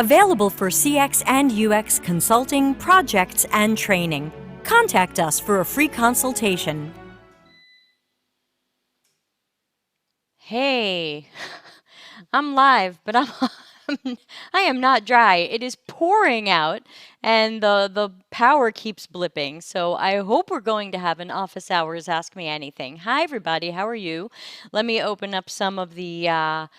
Available for CX and UX consulting, projects, and training. Contact us for a free consultation. Hey, I'm live, but I am not dry. It is pouring out and the power keeps blipping. So I hope we're going to have an office hours Ask Me Anything. Hi everybody, how are you? Let me open up some of the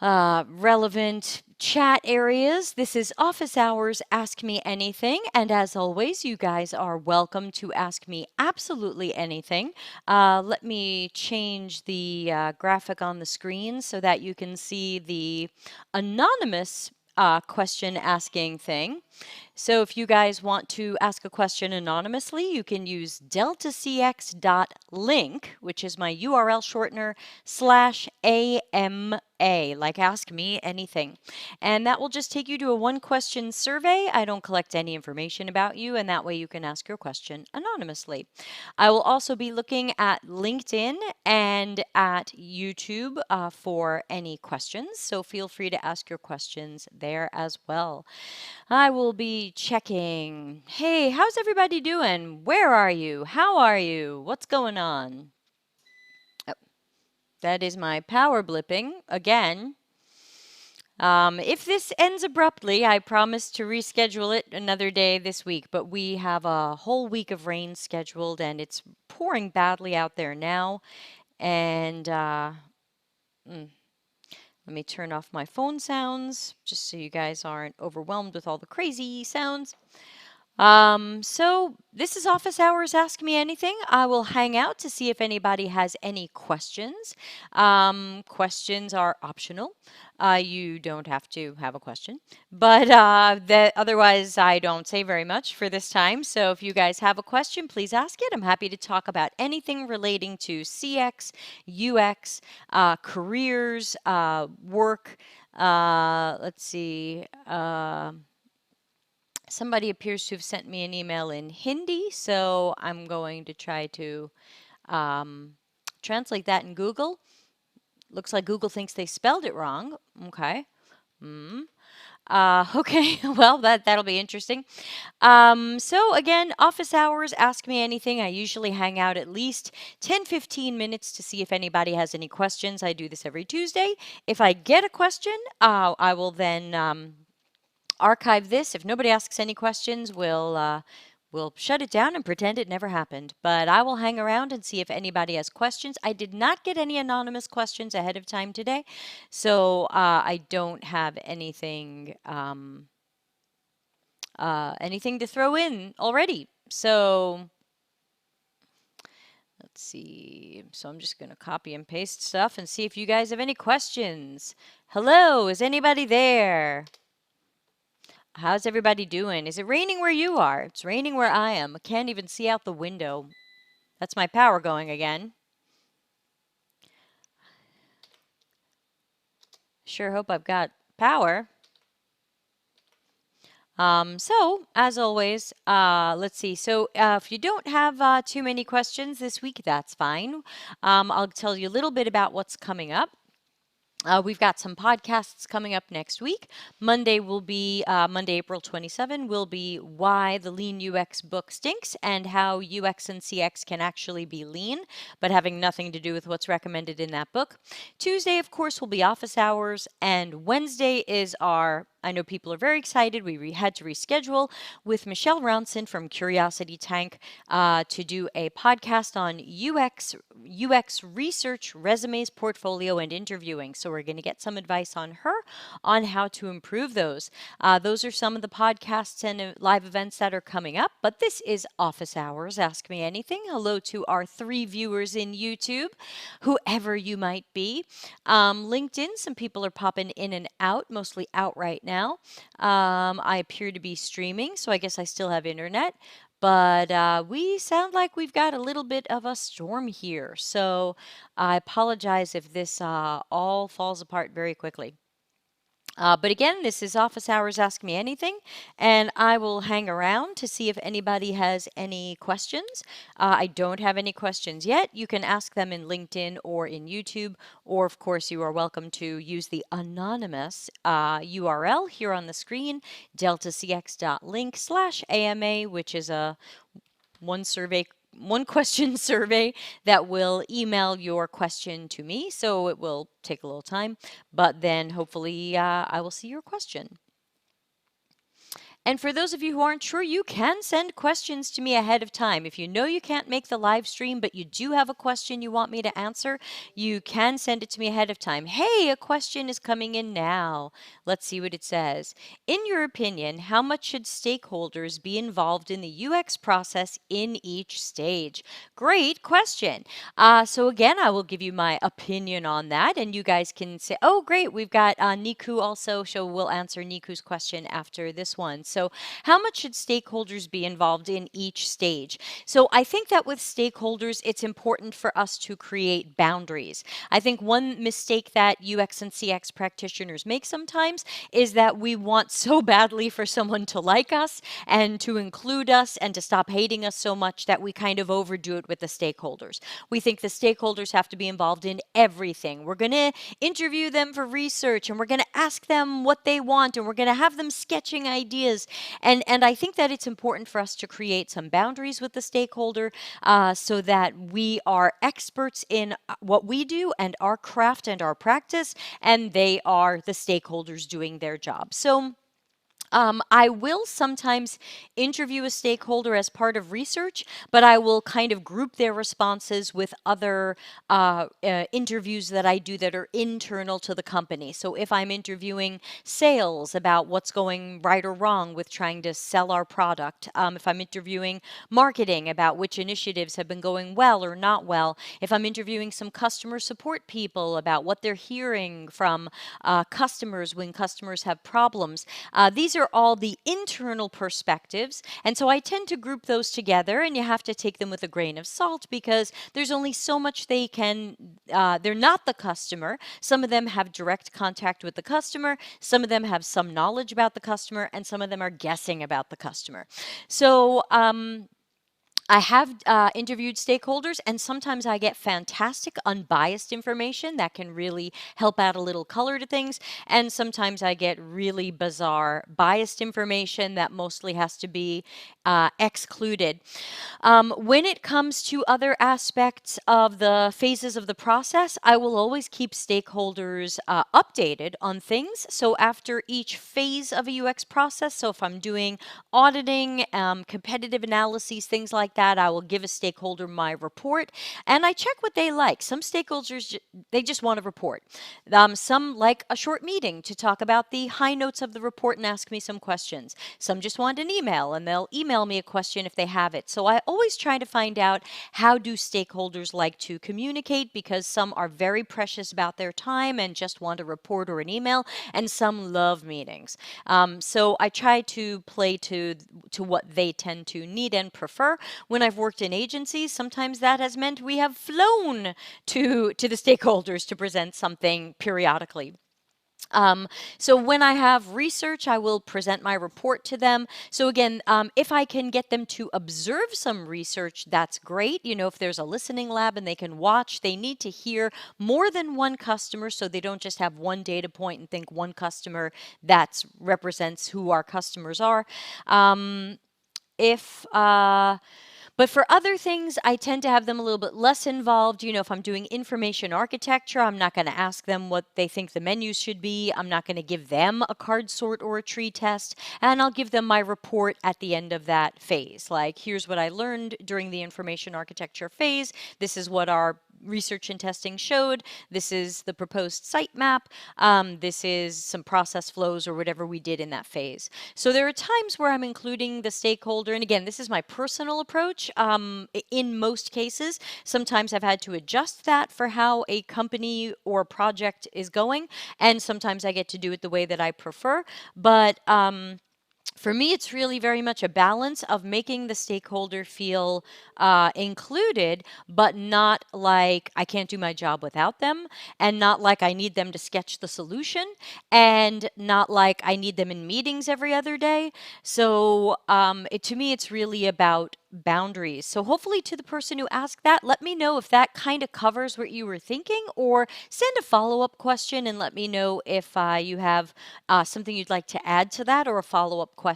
relevant chat areas. This is Office Hours Ask Me Anything. And as always, you guys are welcome to ask me absolutely anything. Let me change the graphic on the screen so that you can see the anonymous question asking thing. So if you guys want to ask a question anonymously, you can use deltacx.link, which is my URL shortener, /AMA, like Ask Me Anything. And that will just take you to a one-question survey. I don't collect any information about you, and that way you can ask your question anonymously. I will also be looking at LinkedIn and at YouTube for any questions, so feel free to ask your questions there as well. I will be checking. Hey, how's everybody doing? Where are you? How are you? What's going on? Oh, that is my power blipping again. If this ends abruptly, I promise to reschedule it another day this week, but we have a whole week of rain scheduled and it's pouring badly out there now. And let me turn off my phone sounds just so you guys aren't overwhelmed with all the crazy sounds. So this is Office Hours Ask Me Anything. I will hang out to see if anybody has any questions. Questions are optional. You don't have to have a question, but otherwise I don't say very much for this time. So if you guys have a question, please ask it. I'm happy to talk about anything relating to CX, UX, careers, work. Let's see. Somebody appears to have sent me an email in Hindi, so I'm going to try to translate that in Google. Looks like Google thinks they spelled it wrong. Okay. Okay, well, that'll be interesting. So again, office hours, ask me anything. I usually hang out at least 10-15 minutes to see if anybody has any questions. I do this every Tuesday. If I get a question, I will then archive this. If nobody asks any questions, we'll shut it down and pretend it never happened. But I will hang around and see if anybody has questions. I did not get any anonymous questions ahead of time today, so I don't have anything anything to throw in already. So let's see. So I'm just going to copy and paste stuff and see if you guys have any questions. Hello, is anybody there? How's everybody doing? Is it raining where you are? It's raining where I am. I can't even see out the window. That's my power going again. Sure hope I've got power. So, as always, let's see. So, if you don't have too many questions this week, that's fine. I'll tell you a little bit about what's coming up. We've got some podcasts coming up next week. Monday will be Monday, April 27, will be why the lean UX book stinks and how UX and CX can actually be lean, but having nothing to do with what's recommended in that book. Tuesday, of course, will be office hours, and Wednesday is our I know people are very excited. We had to reschedule with Michelle Rounson from Curiosity Tank to do a podcast on UX research, resumes, portfolio, and interviewing. So we're going to get some advice on her on how to improve those. Those are some of the podcasts and live events that are coming up. But this is Office Hours. Ask Me Anything. Hello to our 3 viewers in YouTube, whoever you might be. LinkedIn, some people are popping in and out, mostly out right now. I appear to be streaming, so I guess I still have internet. But we sound like we've got a little bit of a storm here. So I apologize if this all falls apart very quickly. But again, this is office hours. Ask me anything, and I will hang around to see if anybody has any questions. I don't have any questions yet. You can ask them in LinkedIn or in YouTube, or of course, you are welcome to use the anonymous URL here on the screen, deltacx.link/AMA, which is a one question survey that will email your question to me. So it will take a little time, but then hopefully I will see your question. And for those of you who aren't sure, you can send questions to me ahead of time. If you know you can't make the live stream, but you do have a question you want me to answer, you can send it to me ahead of time. Hey, a question is coming in now. Let's see what it says. In your opinion, how much should stakeholders be involved in the UX process in each stage? Great question. So again, I will give you my opinion on that, and you guys can say, oh, great, we've got Niku also, so we'll answer Niku's question after this one. So how much should stakeholders be involved in each stage? So I think that with stakeholders, it's important for us to create boundaries. I think one mistake that UX and CX practitioners make sometimes is that we want so badly for someone to like us and to include us and to stop hating us so much that we kind of overdo it with the stakeholders. We think the stakeholders have to be involved in everything. We're going to interview them for research, and we're going to ask them what they want, and we're going to have them sketching ideas. And I think that it's important for us to create some boundaries with the stakeholder so that we are experts in what we do and our craft and our practice, and they are the stakeholders doing their job. So I will sometimes interview a stakeholder as part of research, but I will kind of group their responses with other interviews that I do that are internal to the company. So if I'm interviewing sales about what's going right or wrong with trying to sell our product, if I'm interviewing marketing about which initiatives have been going well or not well, if I'm interviewing some customer support people about what they're hearing from customers when customers have problems, these are all the internal perspectives. And so I tend to group those together, and you have to take them with a grain of salt because there's only so much they can, they're not the customer. Some of them have direct contact with the customer, some of them have some knowledge about the customer, and some of them are guessing about the customer. So, I have interviewed stakeholders, and sometimes I get fantastic, unbiased information that can really help add a little color to things. And sometimes I get really bizarre, biased information that mostly has to be excluded. When it comes to other aspects of the phases of the process, I will always keep stakeholders updated on things. So after each phase of a UX process, so if I'm doing auditing, competitive analyses, things like that, I will give a stakeholder my report, and I check what they like. Some stakeholders, they just want a report. Some like a short meeting to talk about the high notes of the report and ask me some questions. Some just want an email, and they'll email me a question if they have it. So I always try to find out, how do stakeholders like to communicate, because some are very precious about their time and just want a report or an email, and some love meetings. So I try to play to what they tend to need and prefer. When I've worked in agencies, sometimes that has meant we have flown to the stakeholders to present something periodically. So when I have research, I will present my report to them. So again, if I can get them to observe some research, that's great. You know, if there's a listening lab and they can watch, they need to hear more than one customer, so they don't just have one data point and think one customer that represents who our customers are. If But for other things, I tend to have them a little bit less involved. You know, if I'm doing information architecture, I'm not going to ask them what they think the menus should be. I'm not going to give them a card sort or a tree test. And I'll give them my report at the end of that phase. Like, here's what I learned during the information architecture phase. This is what our research and testing showed. This is the proposed sitemap. This is some process flows or whatever we did in that phase. So there are times where I'm including the stakeholder. And again, this is my personal approach. In most cases, sometimes I've had to adjust that for how a company or project is going. And sometimes I get to do it the way that I prefer. But For me, it's really very much a balance of making the stakeholder feel included, but not like I can't do my job without them, and not like I need them to sketch the solution, and not like I need them in meetings every other day. So to me, it's really about boundaries. So hopefully, to the person who asked that, let me know if that kind of covers what you were thinking, or send a follow-up question and let me know if you have something you'd like to add to that, or a follow-up question.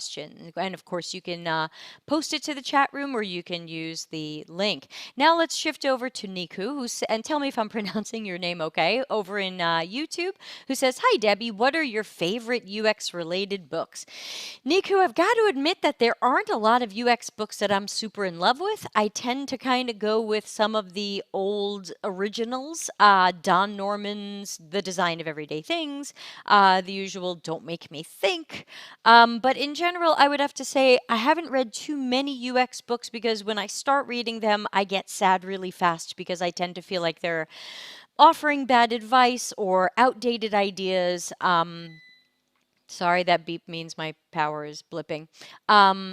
And of course, you can post it to the chat room, or you can use the link. Now let's shift over to Niku, and tell me if I'm pronouncing your name okay, over in YouTube, who says, "Hi Debbie, what are your favorite UX related books?" Niku, I've got to admit that there aren't a lot of UX books that I'm super in love with. I tend to kind of go with some of the old originals, Don Norman's The Design of Everyday Things, the usual Don't Make Me Think. But in general, I would have to say I haven't read too many UX books, because when I start reading them, I get sad really fast, because I tend to feel like they're offering bad advice or outdated ideas. Sorry, that beep means my power is blipping.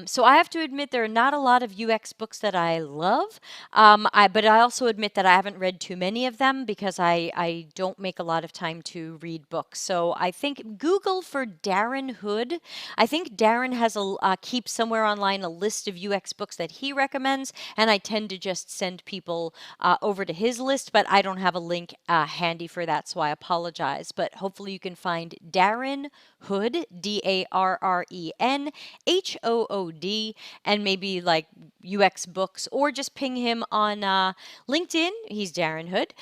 So I have to admit there are not a lot of UX books that I love. But I also admit that I haven't read too many of them, because I don't make a lot of time to read books. So I think Google for Darren Hood. I think Darren has keeps somewhere online a list of UX books that he recommends, and I tend to just send people over to his list, but I don't have a link handy for that, so I apologize. But hopefully you can find Darren Hood, DarrenHood, and maybe like UX books, or just ping him on LinkedIn. He's Darren Hood,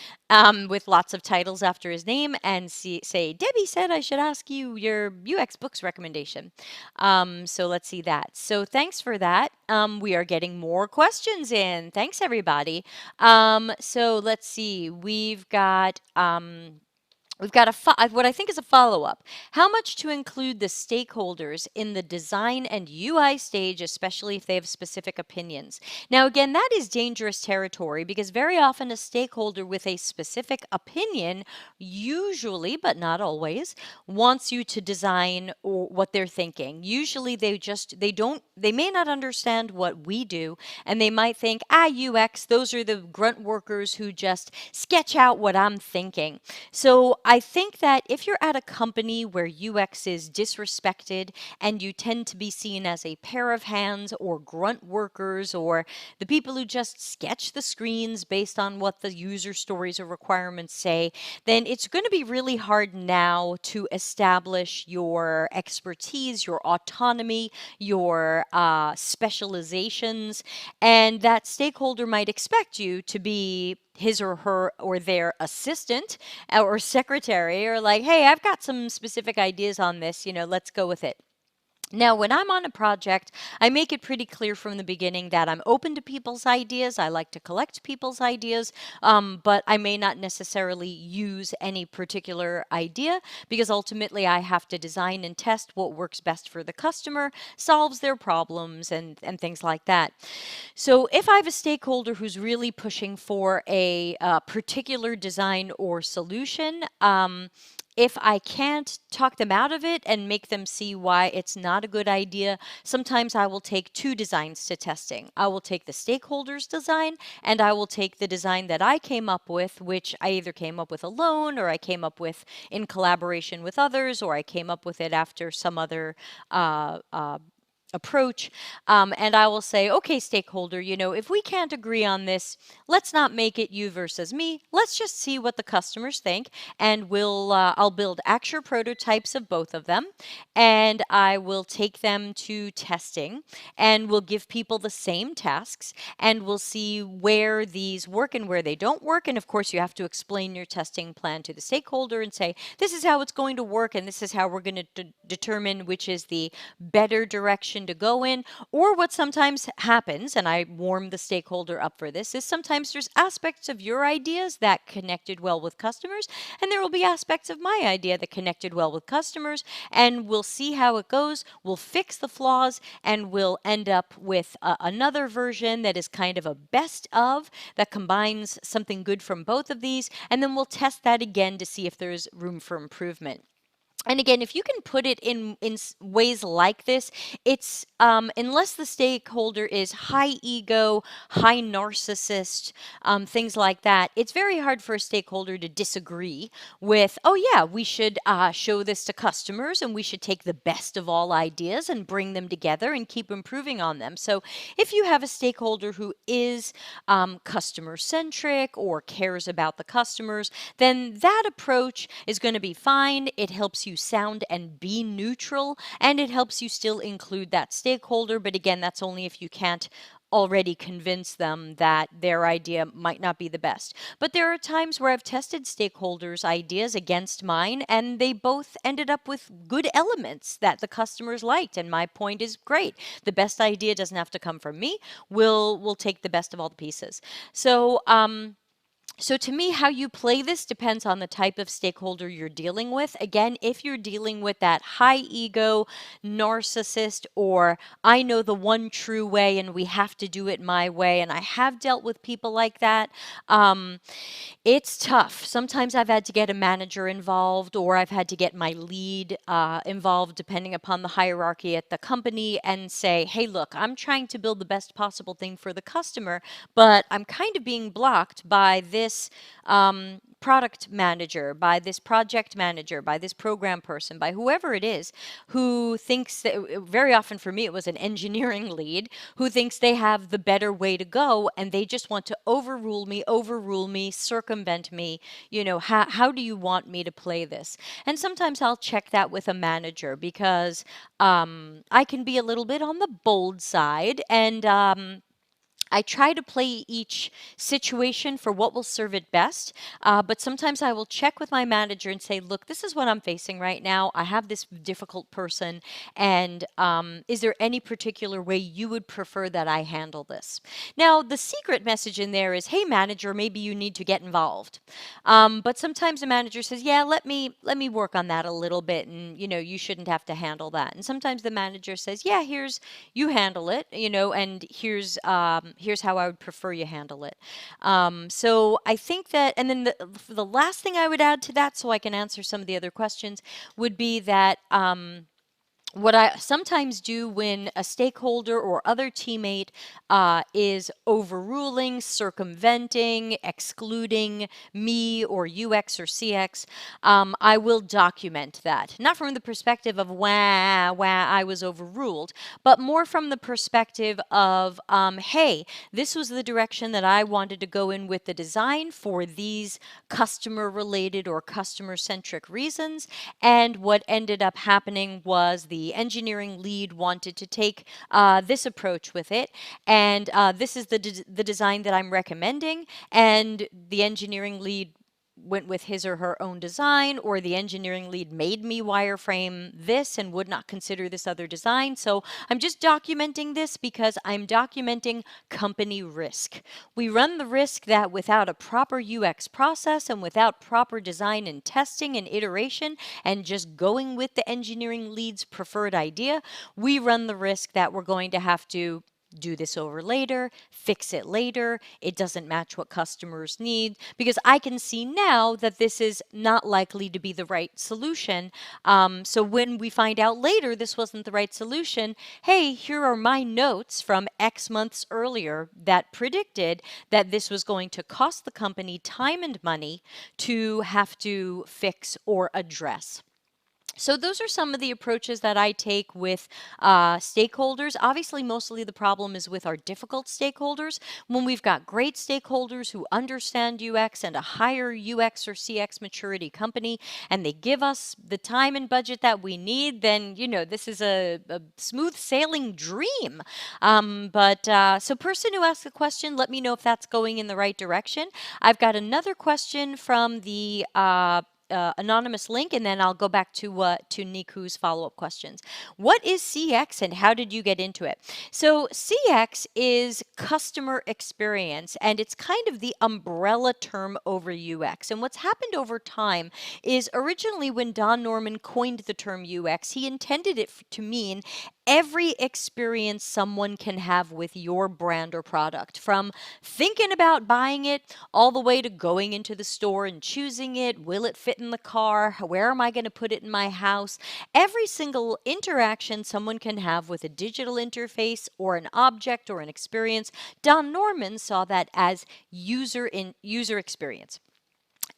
with lots of titles after his name, and say, Debbie said I should ask you your UX books recommendation. So let's see that. So thanks for that. We are getting more questions in. Thanks, everybody. So let's see. We've got what I think is a follow-up. How much to include the stakeholders in the design and UI stage, especially if they have specific opinions? Now, again, that is dangerous territory, because very often a stakeholder with a specific opinion, usually, but not always, wants you to design or what they're thinking. Usually they may not understand what we do, and they might think, UX, those are the grunt workers who just sketch out what I'm thinking. So I think that if you're at a company where UX is disrespected, and you tend to be seen as a pair of hands, or grunt workers, or the people who just sketch the screens based on what the user stories or requirements say, then it's going to be really hard now to establish your expertise, your autonomy, your specializations, and that stakeholder might expect you to be his or her or their assistant or secretary, or like, hey, I've got some specific ideas on this, let's go with it. Now, when I'm on a project, I make it pretty clear from the beginning that I'm open to people's ideas. I like to collect people's ideas, but I may not necessarily use any particular idea, because ultimately I have to design and test what works best for the customer, solves their problems, and things like that. So if I have a stakeholder who's really pushing for a particular design or solution, if I can't talk them out of it and make them see why it's not a good idea, sometimes I will take two designs to testing. I will take the stakeholders' design, and I will take the design that I came up with, which I either came up with alone, or I came up with in collaboration with others, or I came up with it after some other approach. And I will say, okay, stakeholder, if we can't agree on this, let's not make it you versus me. Let's just see what the customers think. And I'll build Axure prototypes of both of them. And I will take them to testing, and we'll give people the same tasks, and we'll see where these work and where they don't work. And of course, you have to explain your testing plan to the stakeholder and say, this is how it's going to work, and this is how we're going to determine which is the better direction to go in. Or what sometimes happens, and I warm the stakeholder up for this, is sometimes there's aspects of your ideas that connected well with customers, and there will be aspects of my idea that connected well with customers, and we'll see how it goes. We'll fix the flaws, and we'll end up with another version that is kind of a best of, that combines something good from both of these, and then we'll test that again to see if there's room for improvement. And again, if you can put it in ways like this, it's unless the stakeholder is high ego, high narcissist, things like that, it's very hard for a stakeholder to disagree with, oh yeah, we should show this to customers, and we should take the best of all ideas and bring them together and keep improving on them. So if you have a stakeholder who is customer centric or cares about the customers, then that approach is going to be fine. It helps you sound and be neutral, and it helps you still include that stakeholder. But again, that's only if you can't already convince them that their idea might not be the best. But there are times where I've tested stakeholders' ideas against mine, and they both ended up with good elements that the customers liked. And my point is great. The best idea doesn't have to come from me. We'll take the best of all the pieces. So to me, how you play this depends on the type of stakeholder you're dealing with. Again, if you're dealing with that high ego narcissist, or I know the one true way and we have to do it my way, and I have dealt with people like that, it's tough. Sometimes I've had to get a manager involved, or I've had to get my lead involved, depending upon the hierarchy at the company, and say, hey, look, I'm trying to build the best possible thing for the customer, but I'm kind of being blocked by this product manager, by this project manager, by this program person, by whoever it is, who thinks that, very often for me, it was an engineering lead, who thinks they have the better way to go, and they just want to overrule me, circumvent me. How do you want me to play this? And sometimes I'll check that with a manager, because I can be a little bit on the bold side, and I try to play each situation for what will serve it best. But sometimes I will check with my manager and say, look, this is what I'm facing right now. I have this difficult person. And is there any particular way you would prefer that I handle this? Now, the secret message in there is, hey, manager, maybe you need to get involved. But sometimes the manager says, yeah, let me work on that a little bit. And, you shouldn't have to handle that. And sometimes the manager says, yeah, you handle it, and here's how I would prefer you handle it. So I think that, and then the last thing I would add to that, so I can answer some of the other questions, would be that what I sometimes do when a stakeholder or other teammate is overruling, circumventing, excluding me or UX or CX, I will document that. Not from the perspective of, wah, I was overruled, but more from the perspective of, hey, this was the direction that I wanted to go in with the design for these customer-related or customer-centric reasons, and what ended up happening was the engineering lead wanted to take this approach with it, and this is the design that I'm recommending, and the engineering lead went with his or her own design, or the engineering lead made me wireframe this and would not consider this other design. So I'm just documenting this because I'm documenting company risk. We run the risk that without a proper UX process and without proper design and testing and iteration, and just going with the engineering lead's preferred idea, we run the risk that we're going to have to do this over later, fix it later, it doesn't match what customers need, because I can see now that this is not likely to be the right solution. So when we find out later this wasn't the right solution, hey, here are my notes from X months earlier that predicted that this was going to cost the company time and money to have to fix or address. So those are some of the approaches that I take with stakeholders. Obviously, mostly the problem is with our difficult stakeholders. When we've got great stakeholders who understand UX and a higher UX or CX maturity company, and they give us the time and budget that we need, then, this is a smooth sailing dream. So person who asked the question, let me know if that's going in the right direction. I've got another question from the anonymous link, and then I'll go back to Niku's follow-up questions. What is CX and how did you get into it? So CX is customer experience, and it's kind of the umbrella term over UX. And what's happened over time is originally when Don Norman coined the term UX, he intended it to mean every experience someone can have with your brand or product, from thinking about buying it all the way to going into the store and choosing it. Will it fit in the car? Where am I going to put it in my house? Every single interaction someone can have with a digital interface or an object or an experience, Don Norman saw that as user experience.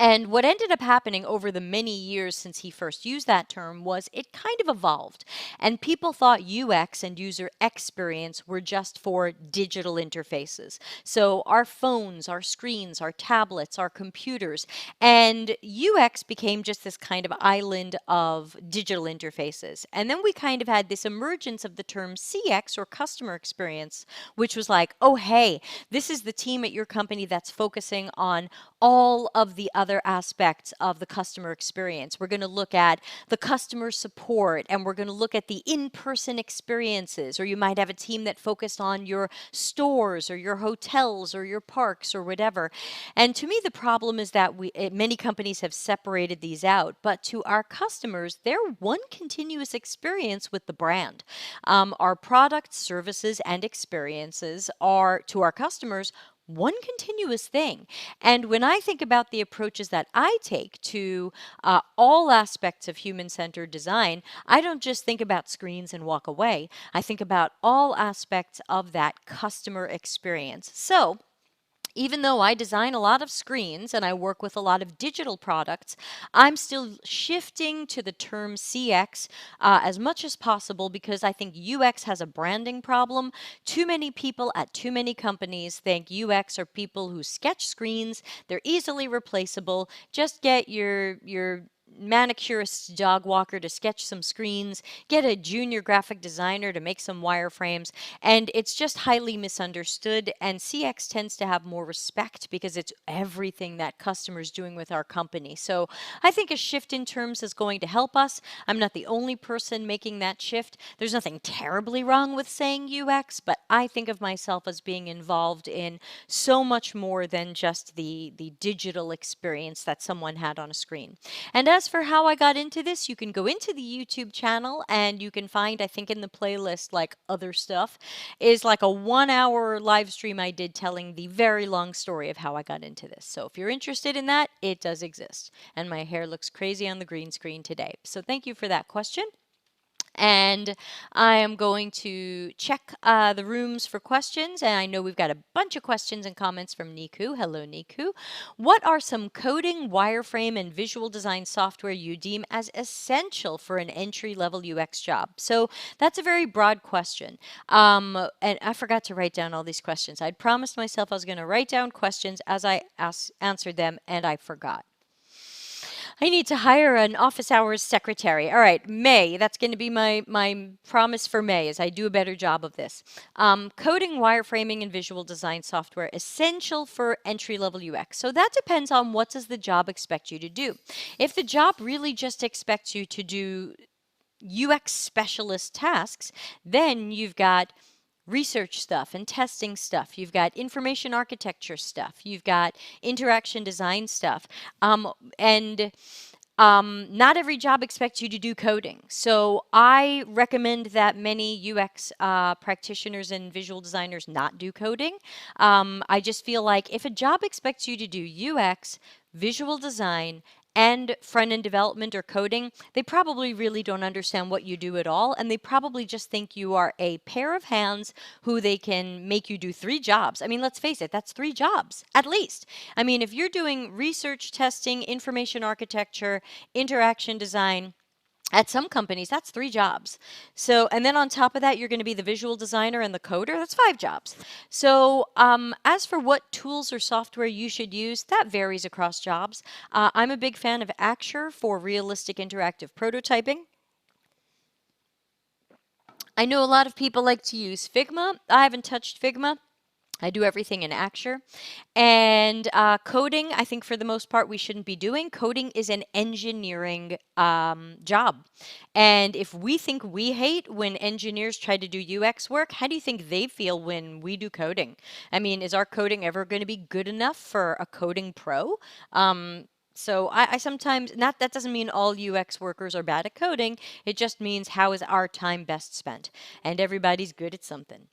And what ended up happening over the many years since he first used that term was it kind of evolved. And people thought UX and user experience were just for digital interfaces. So our phones, our screens, our tablets, our computers. And UX became just this kind of island of digital interfaces. And then we kind of had this emergence of the term CX, or customer experience, which was like, oh, hey, this is the team at your company that's focusing on all of the other aspects of the customer experience. We're going to look at the customer support, and we're going to look at the in-person experiences. Or you might have a team that focused on your stores or your hotels or your parks or whatever. And to me, the problem is that many companies have separated these out, but to our customers, they're one continuous experience with the brand. Our products, services, and experiences are, to our customers, one continuous thing. And when I think about the approaches that I take to all aspects of human-centered design, I don't just think about screens and walk away. I think about all aspects of that customer experience. So, even though I design a lot of screens and I work with a lot of digital products, I'm still shifting to the term CX as much as possible, because I think UX has a branding problem. Too many people at too many companies think UX are people who sketch screens. They're easily replaceable. Just get your manicurist dog walker to sketch some screens, get a junior graphic designer to make some wireframes, and it's just highly misunderstood. And CX tends to have more respect because it's everything that customers doing with our company. So I think a shift in terms is going to help us. I'm not the only person making that shift. There's nothing terribly wrong with saying UX, but I think of myself as being involved in so much more than just the digital experience that someone had on a screen. And as for how I got into this, you can go into the YouTube channel and you can find, I think in the playlist, like other stuff, is like a 1 hour live stream I did telling the very long story of how I got into this. So if you're interested in that, it does exist. And my hair looks crazy on the green screen today. So thank you for that question. And I am going to check the rooms for questions. And I know we've got a bunch of questions and comments from Niku. Hello, Niku. What are some coding, wireframe, and visual design software you deem as essential for an entry-level UX job? So that's a very broad question. And I forgot to write down all these questions. I'd promised myself I was going to write down questions as I answered them, and I forgot. I need to hire an office hours secretary. All right, May. That's going to be my promise for May, as I do a better job of this. Coding, wireframing, and visual design software essential for entry-level UX. So that depends on what does the job expect you to do. If the job really just expects you to do UX specialist tasks, then you've got research stuff and testing stuff. You've got information architecture stuff. You've got interaction design stuff. And not every job expects you to do coding. So I recommend that many UX practitioners and visual designers not do coding. I just feel like if a job expects you to do UX, visual design, and front-end development or coding, they probably really don't understand what you do at all, and they probably just think you are a pair of hands who they can make you do 3 jobs. I mean, let's face it, that's 3 jobs, at least. I mean, if you're doing research, testing, information architecture, interaction design, at some companies, that's 3 jobs. So, and then on top of that, you're going to be the visual designer and the coder. That's 5 jobs. So, as for what tools or software you should use, that varies across jobs. I'm a big fan of Axure for realistic interactive prototyping. I know a lot of people like to use Figma. I haven't touched Figma. I do everything in Axure. And coding, I think for the most part, we shouldn't be doing. Coding is an engineering job. And if we think we hate when engineers try to do UX work, how do you think they feel when we do coding? I mean, is our coding ever going to be good enough for a coding pro? So I sometimes, not that doesn't mean all UX workers are bad at coding. It just means how is our time best spent, and everybody's good at something.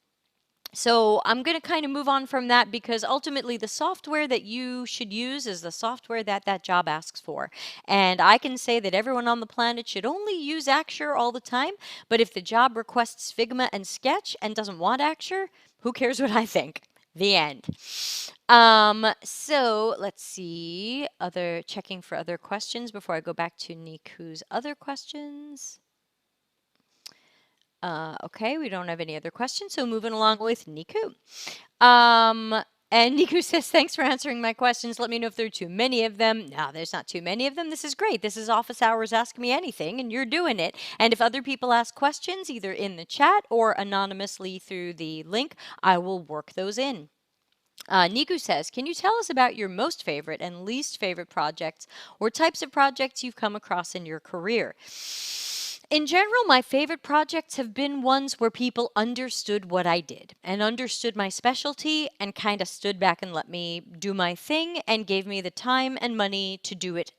So I'm going to kind of move on from that because ultimately the software that you should use is the software that that job asks for. And I can say that everyone on the planet should only use Axure all the time, but if the job requests Figma and Sketch and doesn't want Axure, who cares what I think? The end. So let's see, other checking for other questions before I go back to Niku's other questions. Okay, we don't have any other questions, so moving along with Niku. And Niku says, thanks for answering my questions. Let me know if there are too many of them. No, there's not too many of them. This is great. This is office hours. Ask me anything, and you're doing it. And if other people ask questions, either in the chat or anonymously through the link, I will work those in. Niku says, can you tell us about your most favorite and least favorite projects or types of projects you've come across in your career? In general, my favorite projects have been ones where people understood what I did and understood my specialty and kind of stood back and let me do my thing and gave me the time and money to do it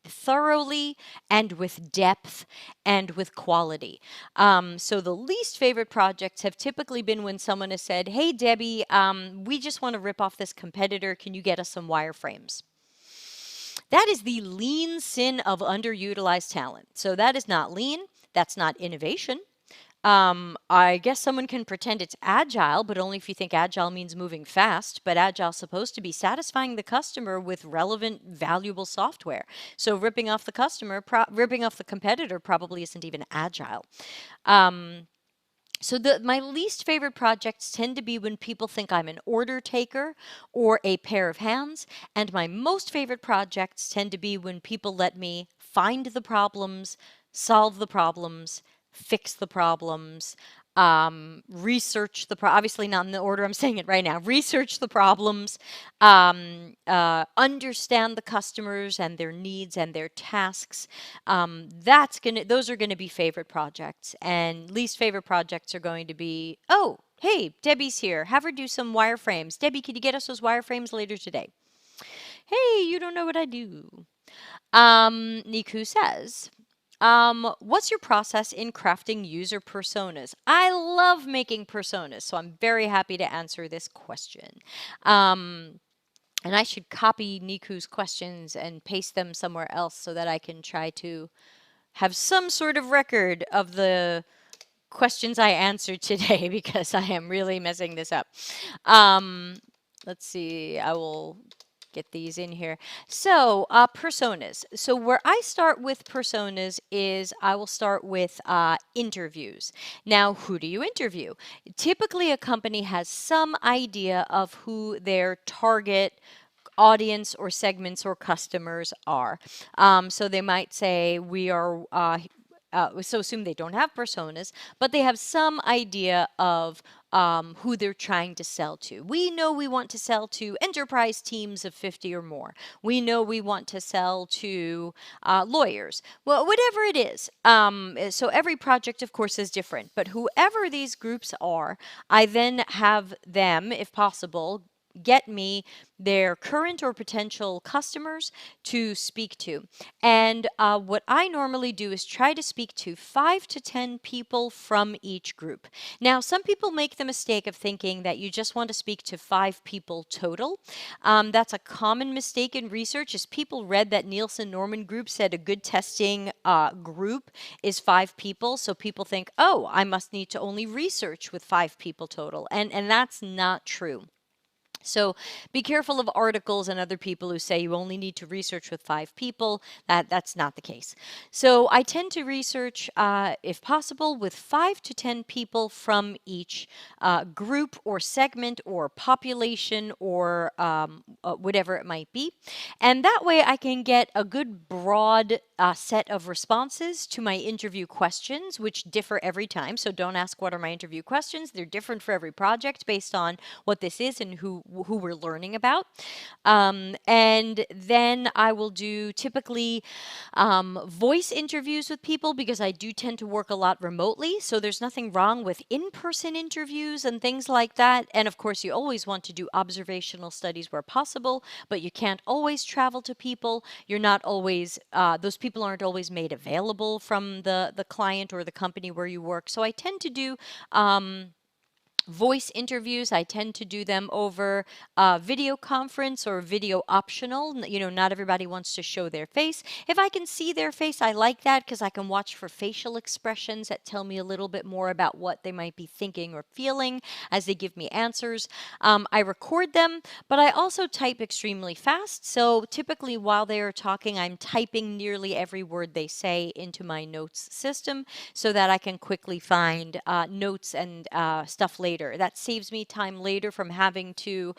thoroughly and with depth and with quality. So the least favorite projects have typically been when someone has said, hey, Debbie, we just want to rip off this competitor. Can you get us some wireframes? That is the lean sin of underutilized talent. So that is not lean. That's not innovation. I guess someone can pretend it's agile, but only if you think agile means moving fast. But agile's supposed to be satisfying the customer with relevant, valuable software. So ripping off the customer, ripping off the competitor probably isn't even agile. So my least favorite projects tend to be when people think I'm an order taker or a pair of hands, and my most favorite projects tend to be when people let me find the problems, solve the problems, fix the problems, research obviously not in the order I'm saying it right now, research the problems, understand the customers and their needs and their tasks. Those are gonna be favorite projects, and least favorite projects are going to be, oh, hey, Debbie's here. Have her do some wireframes. Debbie, could you get us those wireframes later today? Hey, you don't know what I do. Niku says, what's your process in crafting user personas? I love making personas, so I'm very happy to answer this question. And I should copy Niku's questions and paste them somewhere else so that I can try to have some sort of record of the questions I answered today because I am really messing this up. Let's see, I will get these in here. So personas. So where I start with personas is I will start with interviews. Now, who do you interview? Typically, a company has some idea of who their target audience or segments or customers are. So they might say we are so assume they don't have personas, but they have some idea of who they're trying to sell to. We know we want to sell to enterprise teams of 50 or more. We know we want to sell to lawyers. Well, whatever it is. So every project, of course, is different. But whoever these groups are, I then have them, if possible, get me their current or potential customers to speak to. And what I normally do is try to speak to 5 to 10 people from each group. Now, some people make the mistake of thinking that you just want to speak to 5 people total. That's a common mistake in research, is people read that Nielsen-Norman group said a good testing group is 5 people. So people think, oh, I must need to only research with 5 people total. And that's not true. So be careful of articles and other people who say you only need to research with 5 people. That's not the case. So I tend to research, if possible, with 5 to 10 people from each group or segment or population or whatever it might be. And that way I can get a good broad set of responses to my interview questions, which differ every time. So don't ask what are my interview questions. They're different for every project based on what this is and who we're learning about. And then I will do typically voice interviews with people because I do tend to work a lot remotely. So there's nothing wrong with in-person interviews and things like that. And of course, you always want to do observational studies where possible, but you can't always travel to people. You're not always, those people aren't always made available from the client or the company where you work. So I tend to do voice interviews. I tend to do them over video conference or video optional. You know, not everybody wants to show their face. If I can see their face, I like that because I can watch for facial expressions that tell me a little bit more about what they might be thinking or feeling as they give me answers. I record them, but I also type extremely fast. So typically while they are talking, I'm typing nearly every word they say into my notes system so that I can quickly find notes and stuff later. That saves me time later from having to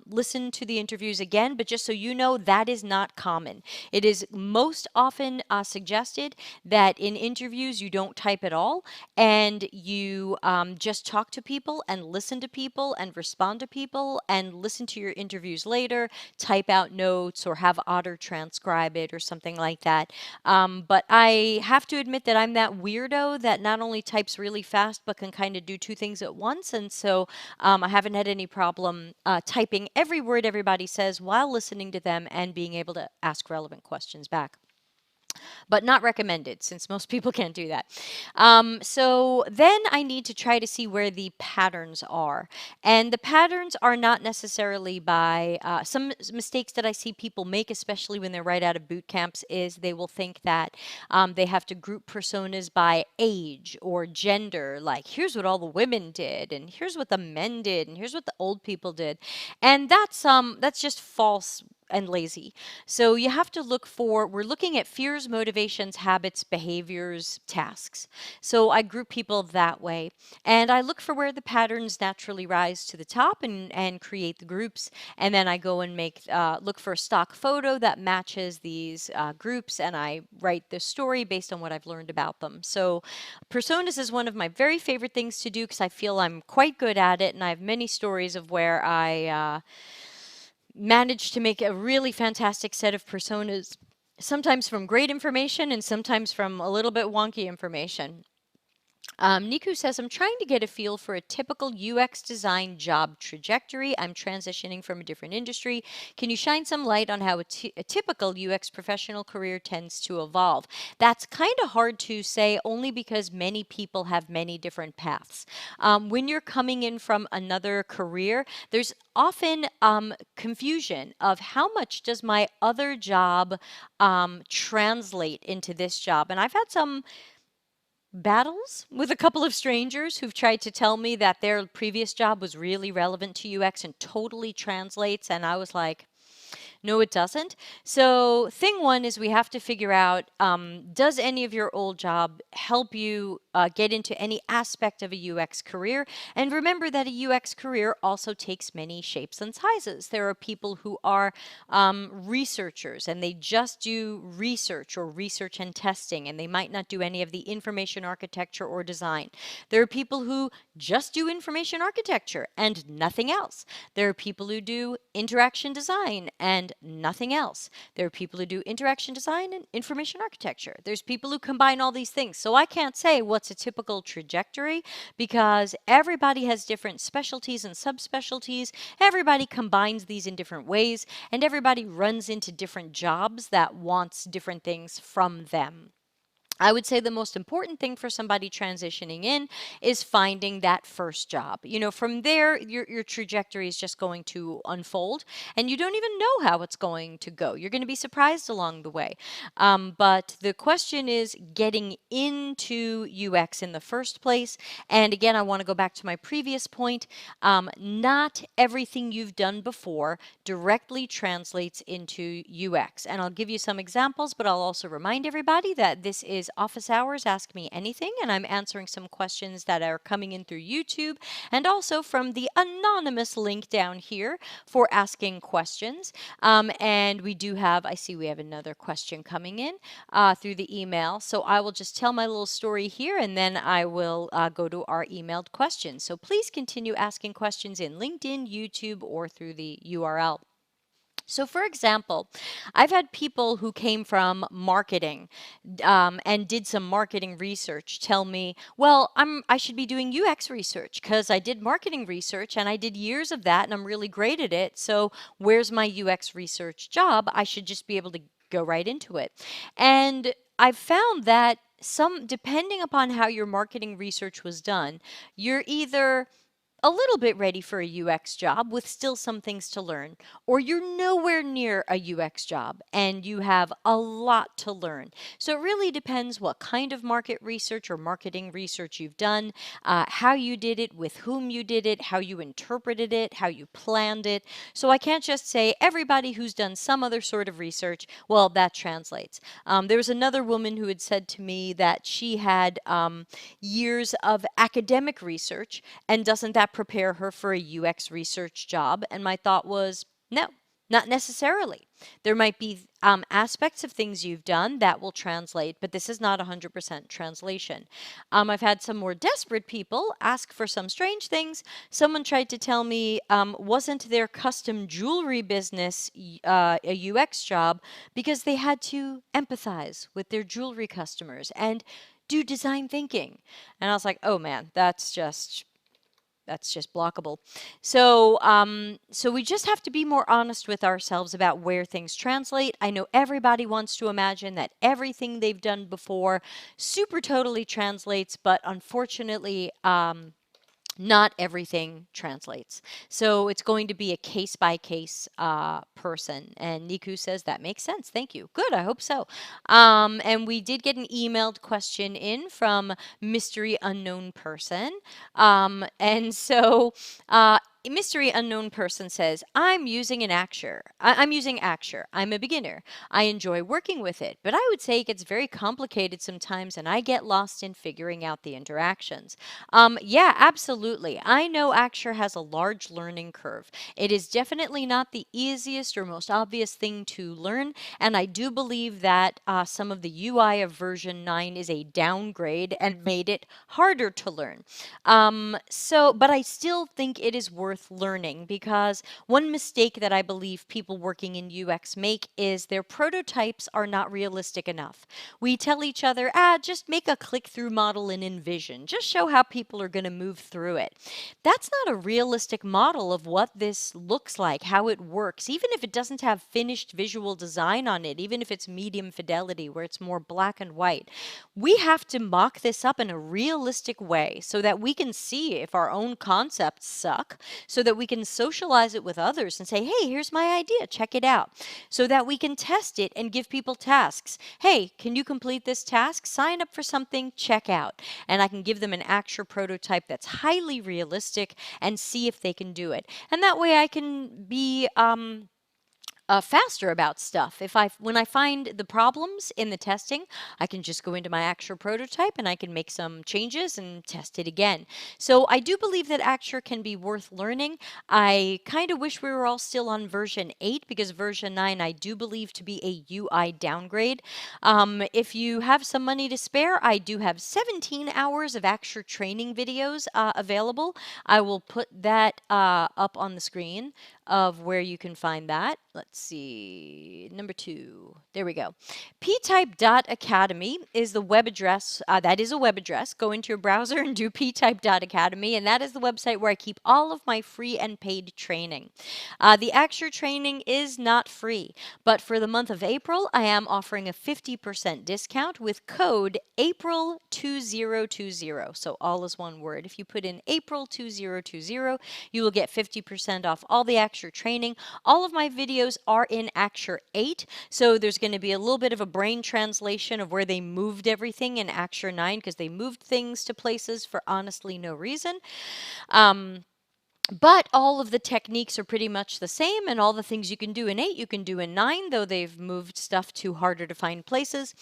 listen to the interviews again. But just so you know, that is not common. It is most often suggested that in interviews you don't type at all and you just talk to people and listen to people and respond to people and listen to your interviews later, type out notes or have Otter transcribe it or something like that. But I have to admit that I'm that weirdo that not only types really fast but can kind of do two things at once. And so I haven't had any problem typing every word everybody says while listening to them and being able to ask relevant questions back, but not recommended since most people can't do that. So then I need to try to see where the patterns are. And the patterns are not necessarily by some mistakes that I see people make, especially when they're right out of boot camps, is they will think that they have to group personas by age or gender. Like, here's what all the women did, and here's what the men did, and here's what the old people did. And that's just false and lazy. So you have to look for, we're looking at fears, motivations, habits, behaviors, tasks. So I group people that way. And I look for where the patterns naturally rise to the top and create the groups. And then I go and look for a stock photo that matches these groups. And I write the story based on what I've learned about them. So personas is one of my very favorite things to do because I feel I'm quite good at it. And I have many stories of where I managed to make a really fantastic set of personas, sometimes from great information and sometimes from a little bit wonky information. Niku says, I'm trying to get a feel for a typical UX design job trajectory. I'm transitioning from a different industry. Can you shine some light on how a typical UX professional career tends to evolve? That's kind of hard to say only because many people have many different paths. When you're coming in from another career, there's often confusion of how much does my other job translate into this job. And I've had some battles with a couple of strangers who've tried to tell me that their previous job was really relevant to UX and totally translates. And I was like, no, it doesn't. So thing one is we have to figure out, does any of your old job help you get into any aspect of a UX career? And remember that a UX career also takes many shapes and sizes. There are people who are researchers and they just do research or research and testing, and they might not do any of the information architecture or design. There are people who just do information architecture and nothing else. There are people who do interaction design and nothing else. There are people who do interaction design and information architecture. There's people who combine all these things. So I can't say what's a typical trajectory because everybody has different specialties and subspecialties. Everybody combines these in different ways, and everybody runs into different jobs that wants different things from them. I would say the most important thing for somebody transitioning in is finding that first job. You know, from there, your trajectory is just going to unfold, and you don't even know how it's going to go. You're going to be surprised along the way. But the question is getting into UX in the first place. And again, I want to go back to my previous point. Not everything you've done before directly translates into UX. And I'll give you some examples, but I'll also remind everybody that this is office hours, Ask Me Anything, and I'm answering some questions that are coming in through YouTube and also from the anonymous link down here for asking questions. And we do have, I see we have another question coming in through the email. So I will just tell my little story here and then I will go to our emailed questions. So please continue asking questions in LinkedIn, YouTube, or through the URL. So, for example, I've had people who came from marketing and did some marketing research tell me, well, I should be doing UX research because I did marketing research and I did years of that and I'm really great at it. So, where's my UX research job? I should just be able to go right into it. And I've found that depending upon how your marketing research was done, you're either a little bit ready for a UX job with still some things to learn, or you're nowhere near a UX job and you have a lot to learn. So it really depends what kind of market research or marketing research you've done, how you did it, with whom you did it, how you interpreted it, how you planned it. So I can't just say everybody who's done some other sort of research, well, that translates. There was another woman who had said to me that she had years of academic research, and doesn't that prepare her for a UX research job? And my thought was, no, not necessarily. There might be aspects of things you've done that will translate, but this is not 100% translation. I've had some more desperate people ask for some strange things. Someone tried to tell me, wasn't their custom jewelry business a UX job because they had to empathize with their jewelry customers and do design thinking. And I was like, oh man, that's just blockable. So, so we just have to be more honest with ourselves about where things translate. I know everybody wants to imagine that everything they've done before super totally translates, but unfortunately, not everything translates. So it's going to be a case by case person. And Niku says that makes sense. Thank you. Good. I hope so. And we did get an emailed question in from Mystery Unknown Person. And so Mystery Unknown Person says, I'm using Axure. I'm using Axure. I'm a beginner. I enjoy working with it, but I would say it gets very complicated sometimes and I get lost in figuring out the interactions. Yeah, absolutely. I know Axure has a large learning curve. It is definitely not the easiest or most obvious thing to learn, and I do believe that some of the UI of version 9 is a downgrade and made it harder to learn. But I still think it is worth learning because one mistake that I believe people working in UX make is their prototypes are not realistic enough. We tell each other, just make a click-through model in InVision. Just show how people are going to move through it. That's not a realistic model of what this looks like, how it works, even if it doesn't have finished visual design on it, even if it's medium fidelity where it's more black and white. We have to mock this up in a realistic way so that we can see if our own concepts suck, so that we can socialize it with others and say, hey, here's my idea, check it out, so that we can test it and give people tasks. Hey, can you complete this task? Sign up for something, check out. And I can give them an Axure prototype that's highly realistic and see if they can do it. And that way I can be faster about stuff. When I find the problems in the testing, I can just go into my Axure prototype and I can make some changes and test it again. So I do believe that Axure can be worth learning. I kind of wish we were all still on version 8 because version 9 I do believe to be a UI downgrade. If you have some money to spare, I do have 17 hours of Axure training videos available. I will put that up on the screen of where you can find that. Let's see, number 2. There we go. ptype.academy is the web address. That is a web address. Go into your browser and do ptype.academy, and that is the website where I keep all of my free and paid training. The Axure training is not free, but for the month of April, I am offering a 50% discount with code April2020. So all is one word. If you put in April2020, you will get 50% off all the Axure training. All of my videos are in Axure 8, so there's going to be a little bit of a brain translation of where they moved everything in Axure 9 because they moved things to places for honestly no reason. But all of the techniques are pretty much the same, and all the things you can do in 8, you can do in 9, though they've moved stuff to harder to find places.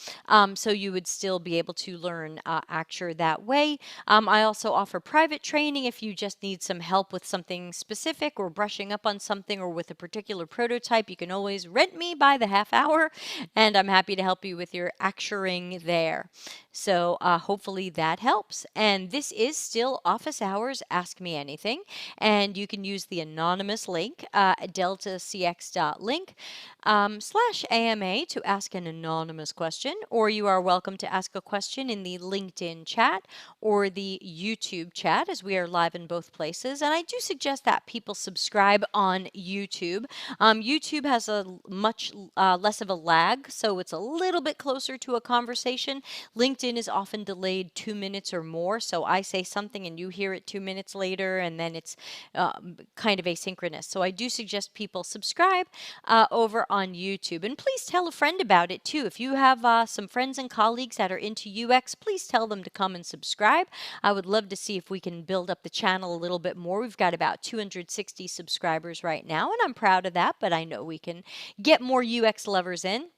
So you would still be able to learn Axure that way. I also offer private training if you just need some help with something specific or brushing up on something or with a particular prototype. You can always rent me by the half hour, and I'm happy to help you with your Axuring there. So hopefully that helps. And this is still office hours, Ask Me Anything. And you can use the anonymous link, deltacx.link /AMA to ask an anonymous question, or you are welcome to ask a question in the LinkedIn chat or the YouTube chat, as we are live in both places. And I do suggest that people subscribe on YouTube. YouTube has a much less of a lag, so it's a little bit closer to a conversation. LinkedIn is often delayed 2 minutes or more, so I say something and you hear it 2 minutes later, and then it's kind of asynchronous. So I do suggest people subscribe over on YouTube. And please tell a friend about it too. If you have some friends and colleagues that are into UX, please tell them to come and subscribe. I would love to see if we can build up the channel a little bit more. We've got about 260 subscribers right now, and I'm proud of that, but I know we can get more UX lovers in.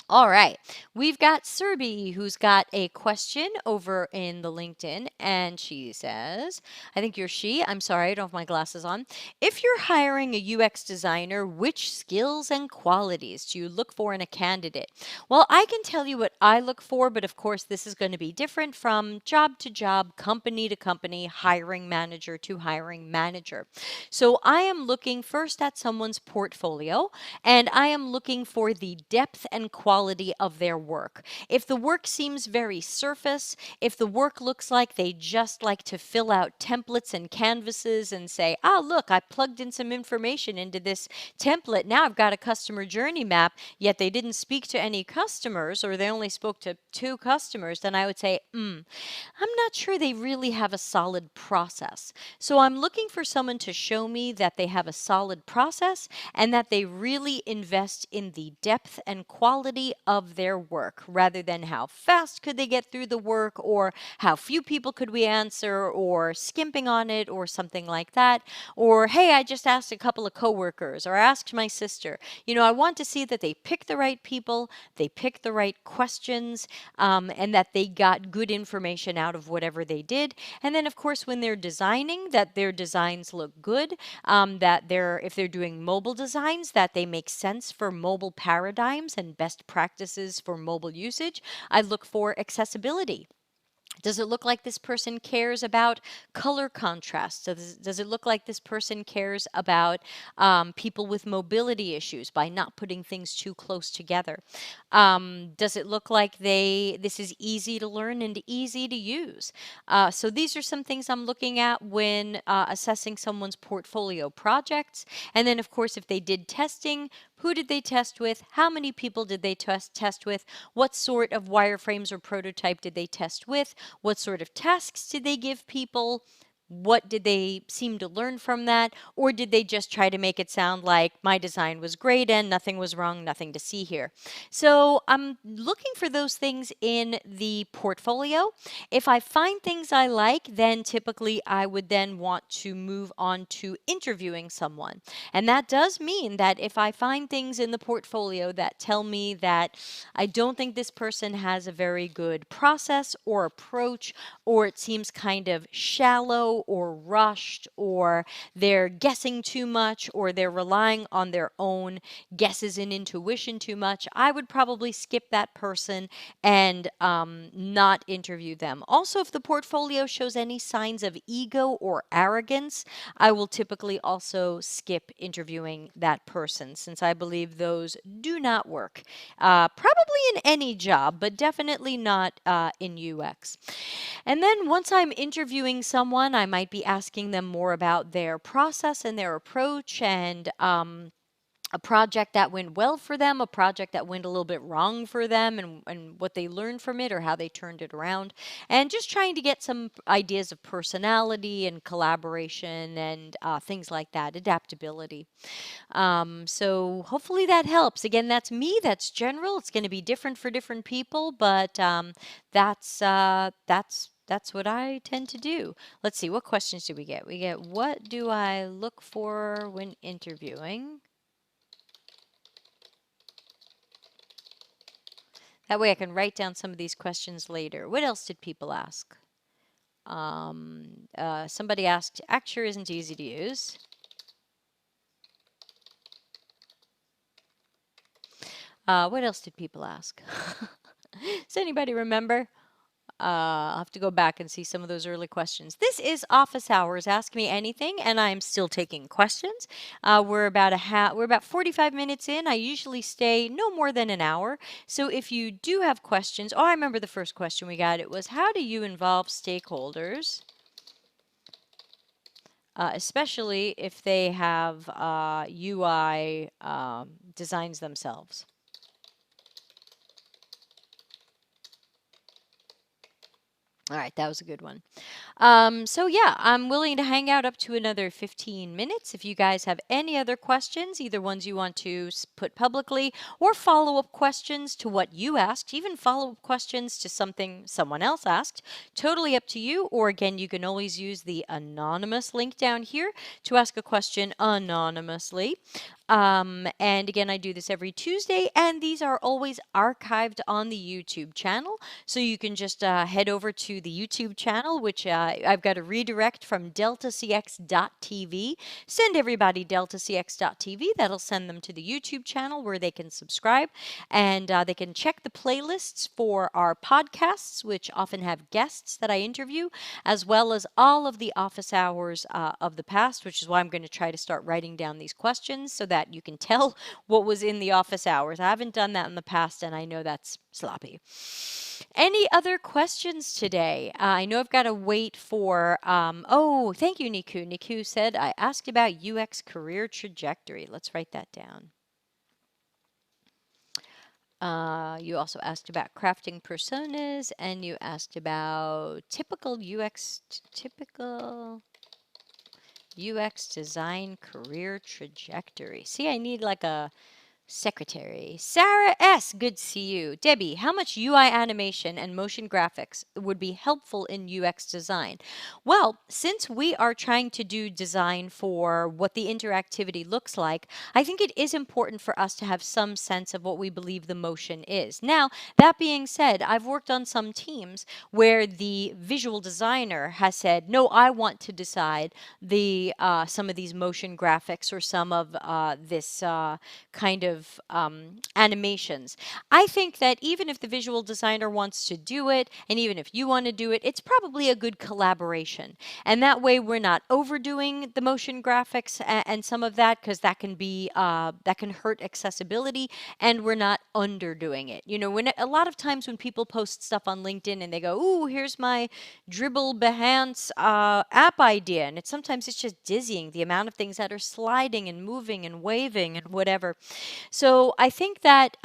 All right, we've got Serby who's got a question over in the LinkedIn, and she says, I think you're she, I'm sorry, I don't have my glasses on. If you're hiring a UX designer, which skills and qualities do you look for in a candidate? Well, I can tell you what I look for, but of course this is going to be different from job to job, company to company, hiring manager to hiring manager. So I am looking first at someone's portfolio, and I am looking for the depth and quality of their work. If the work seems very surface, if the work looks like they just like to fill out templates and canvases and say, oh, look, I plugged in some information into this template. Now I've got a customer journey map, yet they didn't speak to any customers or they only spoke to 2 customers, then I would say, I'm not sure they really have a solid process. So I'm looking for someone to show me that they have a solid process and that they really invest in the depth and quality of their work rather than how fast could they get through the work or how few people could we answer or skimping on it or something like that. Or, hey, I just asked a couple of coworkers or asked my sister. I want to see that they pick the right people, they pick the right questions, and that they got good information out of whatever they did. And then, of course, when they're designing, that their designs look good, that if they're doing mobile designs, that they make sense for mobile paradigms and best practices for mobile usage. I look for accessibility. Does it look like this person cares about color contrast? Does it look like this person cares about people with mobility issues by not putting things too close together? Does it look like this is easy to learn and easy to use? So these are some things I'm looking at when assessing someone's portfolio projects. And then, of course, if they did testing, who did they test with? How many people did they test with? What sort of wireframes or prototype did they test with? What sort of tasks did they give people? What did they seem to learn from that? Or did they just try to make it sound like my design was great and nothing was wrong, nothing to see here? So I'm looking for those things in the portfolio. If I find things I like, then typically I would then want to move on to interviewing someone. And that does mean that if I find things in the portfolio that tell me that I don't think this person has a very good process or approach, or it seems kind of shallow or rushed, or they're guessing too much, or they're relying on their own guesses and intuition too much, I would probably skip that person and not interview them. Also, if the portfolio shows any signs of ego or arrogance, I will typically also skip interviewing that person since I believe those do not work. Probably in any job, but definitely not in UX. And then once I'm interviewing someone, I might be asking them more about their process and their approach and a project that went well for them, a project that went a little bit wrong for them, and what they learned from it or how they turned it around. And just trying to get some ideas of personality and collaboration and things like that, adaptability. So hopefully that helps. Again, that's me, that's general. It's going to be different for different people, but that's That's what I tend to do. Let's see, what questions do we get? We get, what do I look for when interviewing? That way I can write down some of these questions later. What else did people ask? Somebody asked, Axure isn't easy to use. What else did people ask? Does anybody remember? I'll have to go back and see some of those early questions. This is office hours. Ask me anything, and I'm still taking questions. We're about 45 minutes in. I usually stay no more than an hour. So if you do have questions, I remember the first question we got. It was, how do you involve stakeholders, especially if they have UI designs themselves? All right, that was a good one. So yeah, I'm willing to hang out up to another 15 minutes. If you guys have any other questions, either ones you want to put publicly or follow-up questions to what you asked, even follow-up questions to something someone else asked, totally up to you. Or again, you can always use the anonymous link down here to ask a question anonymously. And again, I do this every Tuesday, and these are always archived on the YouTube channel. So you can just head over to the YouTube channel, which I've got a redirect from deltacx.tv. Send everybody deltacx.tv. That'll send them to the YouTube channel where they can subscribe, and they can check the playlists for our podcasts, which often have guests that I interview, as well as all of the office hours of the past, which is why I'm going to try to start writing down these questions so that you can tell what was in the office hours. I haven't done that in the past, and I know that's sloppy. Any other questions today? I know I've got to wait for, thank you, Niku. Niku said, I asked about UX career trajectory. Let's write that down. You also asked about crafting personas, and you asked about typical UX design career trajectory. See, I need like a secretary. Sarah S., good to see you. Debbie, how much UI animation and motion graphics would be helpful in UX design? Well, since we are trying to do design for what the interactivity looks like, I think it is important for us to have some sense of what we believe the motion is. Now, that being said, I've worked on some teams where the visual designer has said, no, I want to decide some of these motion graphics or some of this kind of animations. I think that even if the visual designer wants to do it, and even if you want to do it, it's probably a good collaboration. And that way we're not overdoing the motion graphics and some of that, because that can hurt accessibility, and we're not underdoing it. You know, when a lot of times when people post stuff on LinkedIn and they go, ooh, here's my Dribble Behance app idea, and sometimes it's just dizzying, the amount of things that are sliding and moving and waving and whatever. So I think that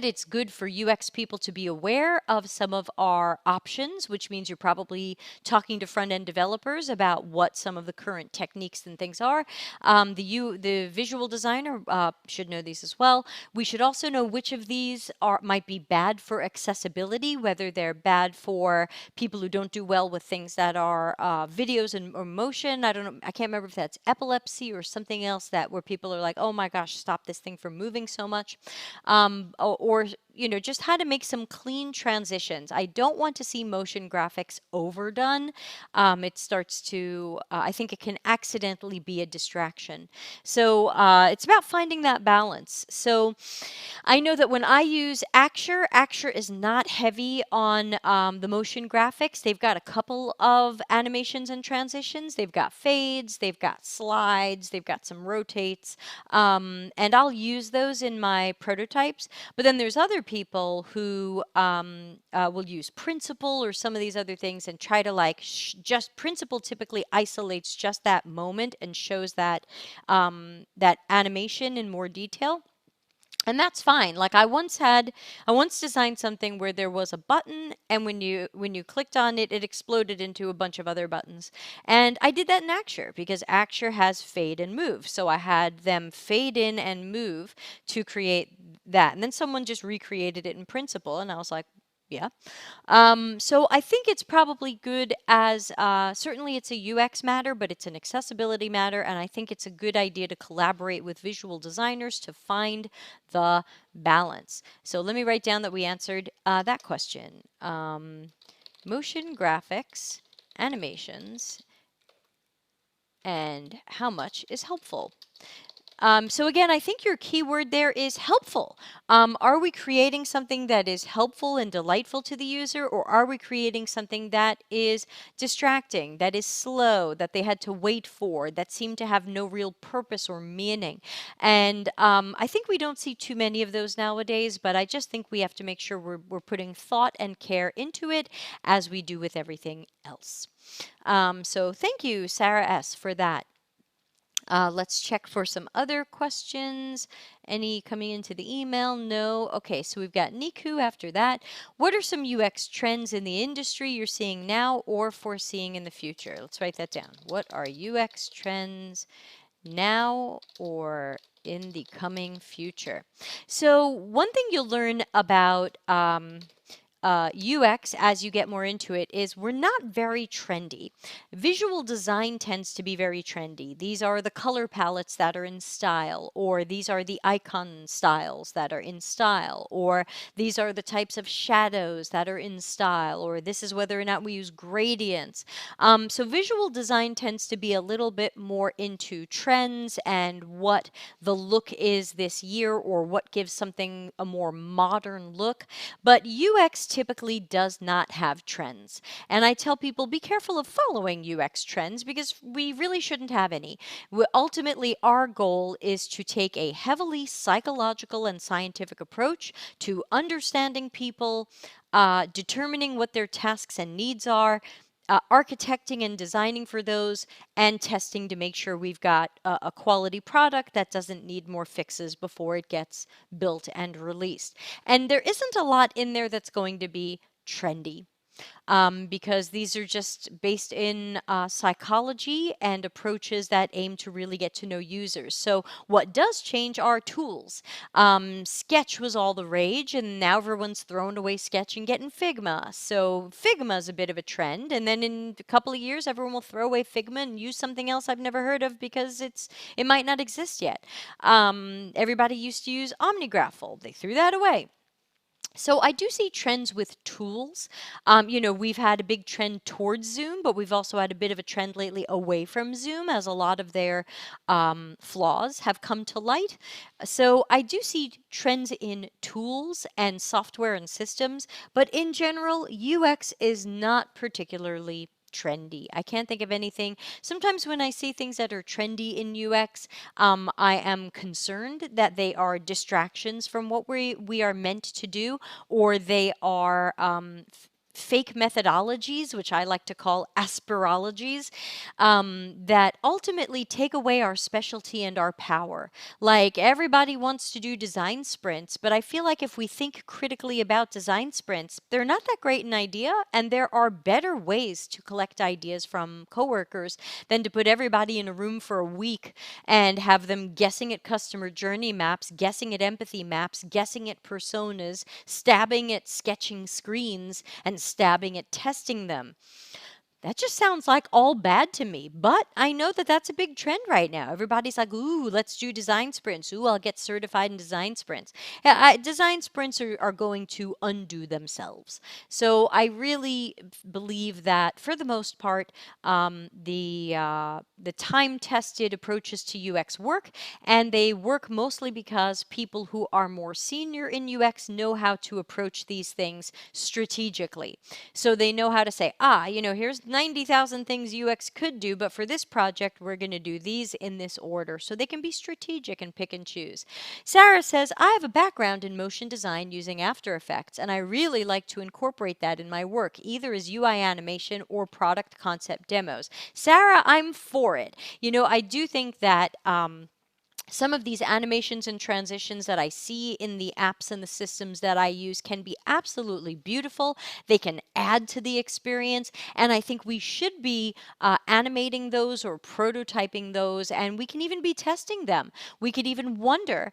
it's good for UX people to be aware of some of our options, which means you're probably talking to front-end developers about what some of the current techniques and things are. The visual designer should know these as well. We should also know which of these might be bad for accessibility, whether they're bad for people who don't do well with things that are videos or motion. I don't know. I can't remember if that's epilepsy or something else where people are like, oh my gosh, stop this thing from moving so much. Or you know, just how to make some clean transitions. I don't want to see motion graphics overdone. It starts to, I think it can accidentally be a distraction. So it's about finding that balance. So I know that when I use Axure, Axure is not heavy on the motion graphics. They've got a couple of animations and transitions. They've got fades, they've got slides, they've got some rotates, and I'll use those in my prototypes. But then there's other people who will use Principle or some of these other things and try to just Principle typically isolates just that moment and shows that that animation in more detail. And that's fine. Like I once designed something where there was a button, and when you clicked on it, it exploded into a bunch of other buttons. And I did that in Axure because Axure has fade and move. So I had them fade in and move to create that. And then someone just recreated it in Principle, and I was like, Yeah. So I think it's probably good as certainly it's a UX matter, but it's an accessibility matter, and I think it's a good idea to collaborate with visual designers to find the balance. So let me write down that we answered that question. Motion graphics, animations, and how much is helpful? So again, I think your keyword there is helpful. Are we creating something that is helpful and delightful to the user, or are we creating something that is distracting, that is slow, that they had to wait for, that seemed to have no real purpose or meaning? And I think we don't see too many of those nowadays, but I just think we have to make sure we're putting thought and care into it as we do with everything else. So thank you, Sarah S., for that. Let's check for some other questions. Any coming into the email? No. Okay, so we've got Niku after that. What are some UX trends in the industry you're seeing now or foreseeing in the future? Let's write that down. What are UX trends now or in the coming future? So one thing you'll learn about UX as you get more into it is we're not very trendy. Visual design tends to be very trendy. These are the color palettes that are in style, or these are the icon styles that are in style, or these are the types of shadows that are in style, or this is whether or not we use gradients. So visual design tends to be a little bit more into trends and what the look is this year, or what gives something a more modern look. But UX typically does not have trends. And I tell people be careful of following UX trends because we really shouldn't have any. Ultimately, our goal is to take a heavily psychological and scientific approach to understanding people, determining what their tasks and needs are, architecting and designing for those, and testing to make sure we've got a quality product that doesn't need more fixes before it gets built and released. And there isn't a lot in there that's going to be trendy. Because these are just based in psychology and approaches that aim to really get to know users. So what does change are tools. Sketch was all the rage, and now everyone's throwing away Sketch and getting Figma. So Figma is a bit of a trend, and then in a couple of years, everyone will throw away Figma and use something else I've never heard of because it might not exist yet. Everybody used to use OmniGraffle. They threw that away. So I do see trends with tools. We've had a big trend towards Zoom, but we've also had a bit of a trend lately away from Zoom as a lot of their flaws have come to light. So I do see trends in tools and software and systems, but in general, UX is not particularly trendy. I can't think of anything. Sometimes when I see things that are trendy in UX, I am concerned that they are distractions from what we are meant to do, or they are fake methodologies, which I like to call aspirologies, that ultimately take away our specialty and our power. Like everybody wants to do design sprints, but I feel like if we think critically about design sprints, they're not that great an idea, and there are better ways to collect ideas from coworkers than to put everybody in a room for a week and have them guessing at customer journey maps, guessing at empathy maps, guessing at personas, stabbing at sketching screens, and stabbing at testing them. That just sounds like all bad to me, but I know that that's a big trend right now. Everybody's like, ooh, let's do design sprints. Ooh, I'll get certified in design sprints. Yeah, design sprints are going to undo themselves. So I really believe that for the most part, the time-tested approaches to UX work, and they work mostly because people who are more senior in UX know how to approach these things strategically. So they know how to say, here's 90,000 things UX could do, but for this project, we're going to do these in this order. So they can be strategic and pick and choose. Sarah says, I have a background in motion design using After Effects, and I really like to incorporate that in my work, either as UI animation or product concept demos. Sarah, I'm for it. I do think that some of these animations and transitions that I see in the apps and the systems that I use can be absolutely beautiful. They can add to the experience, and I think we should be animating those or prototyping those, and we can even be testing them. We could even wonder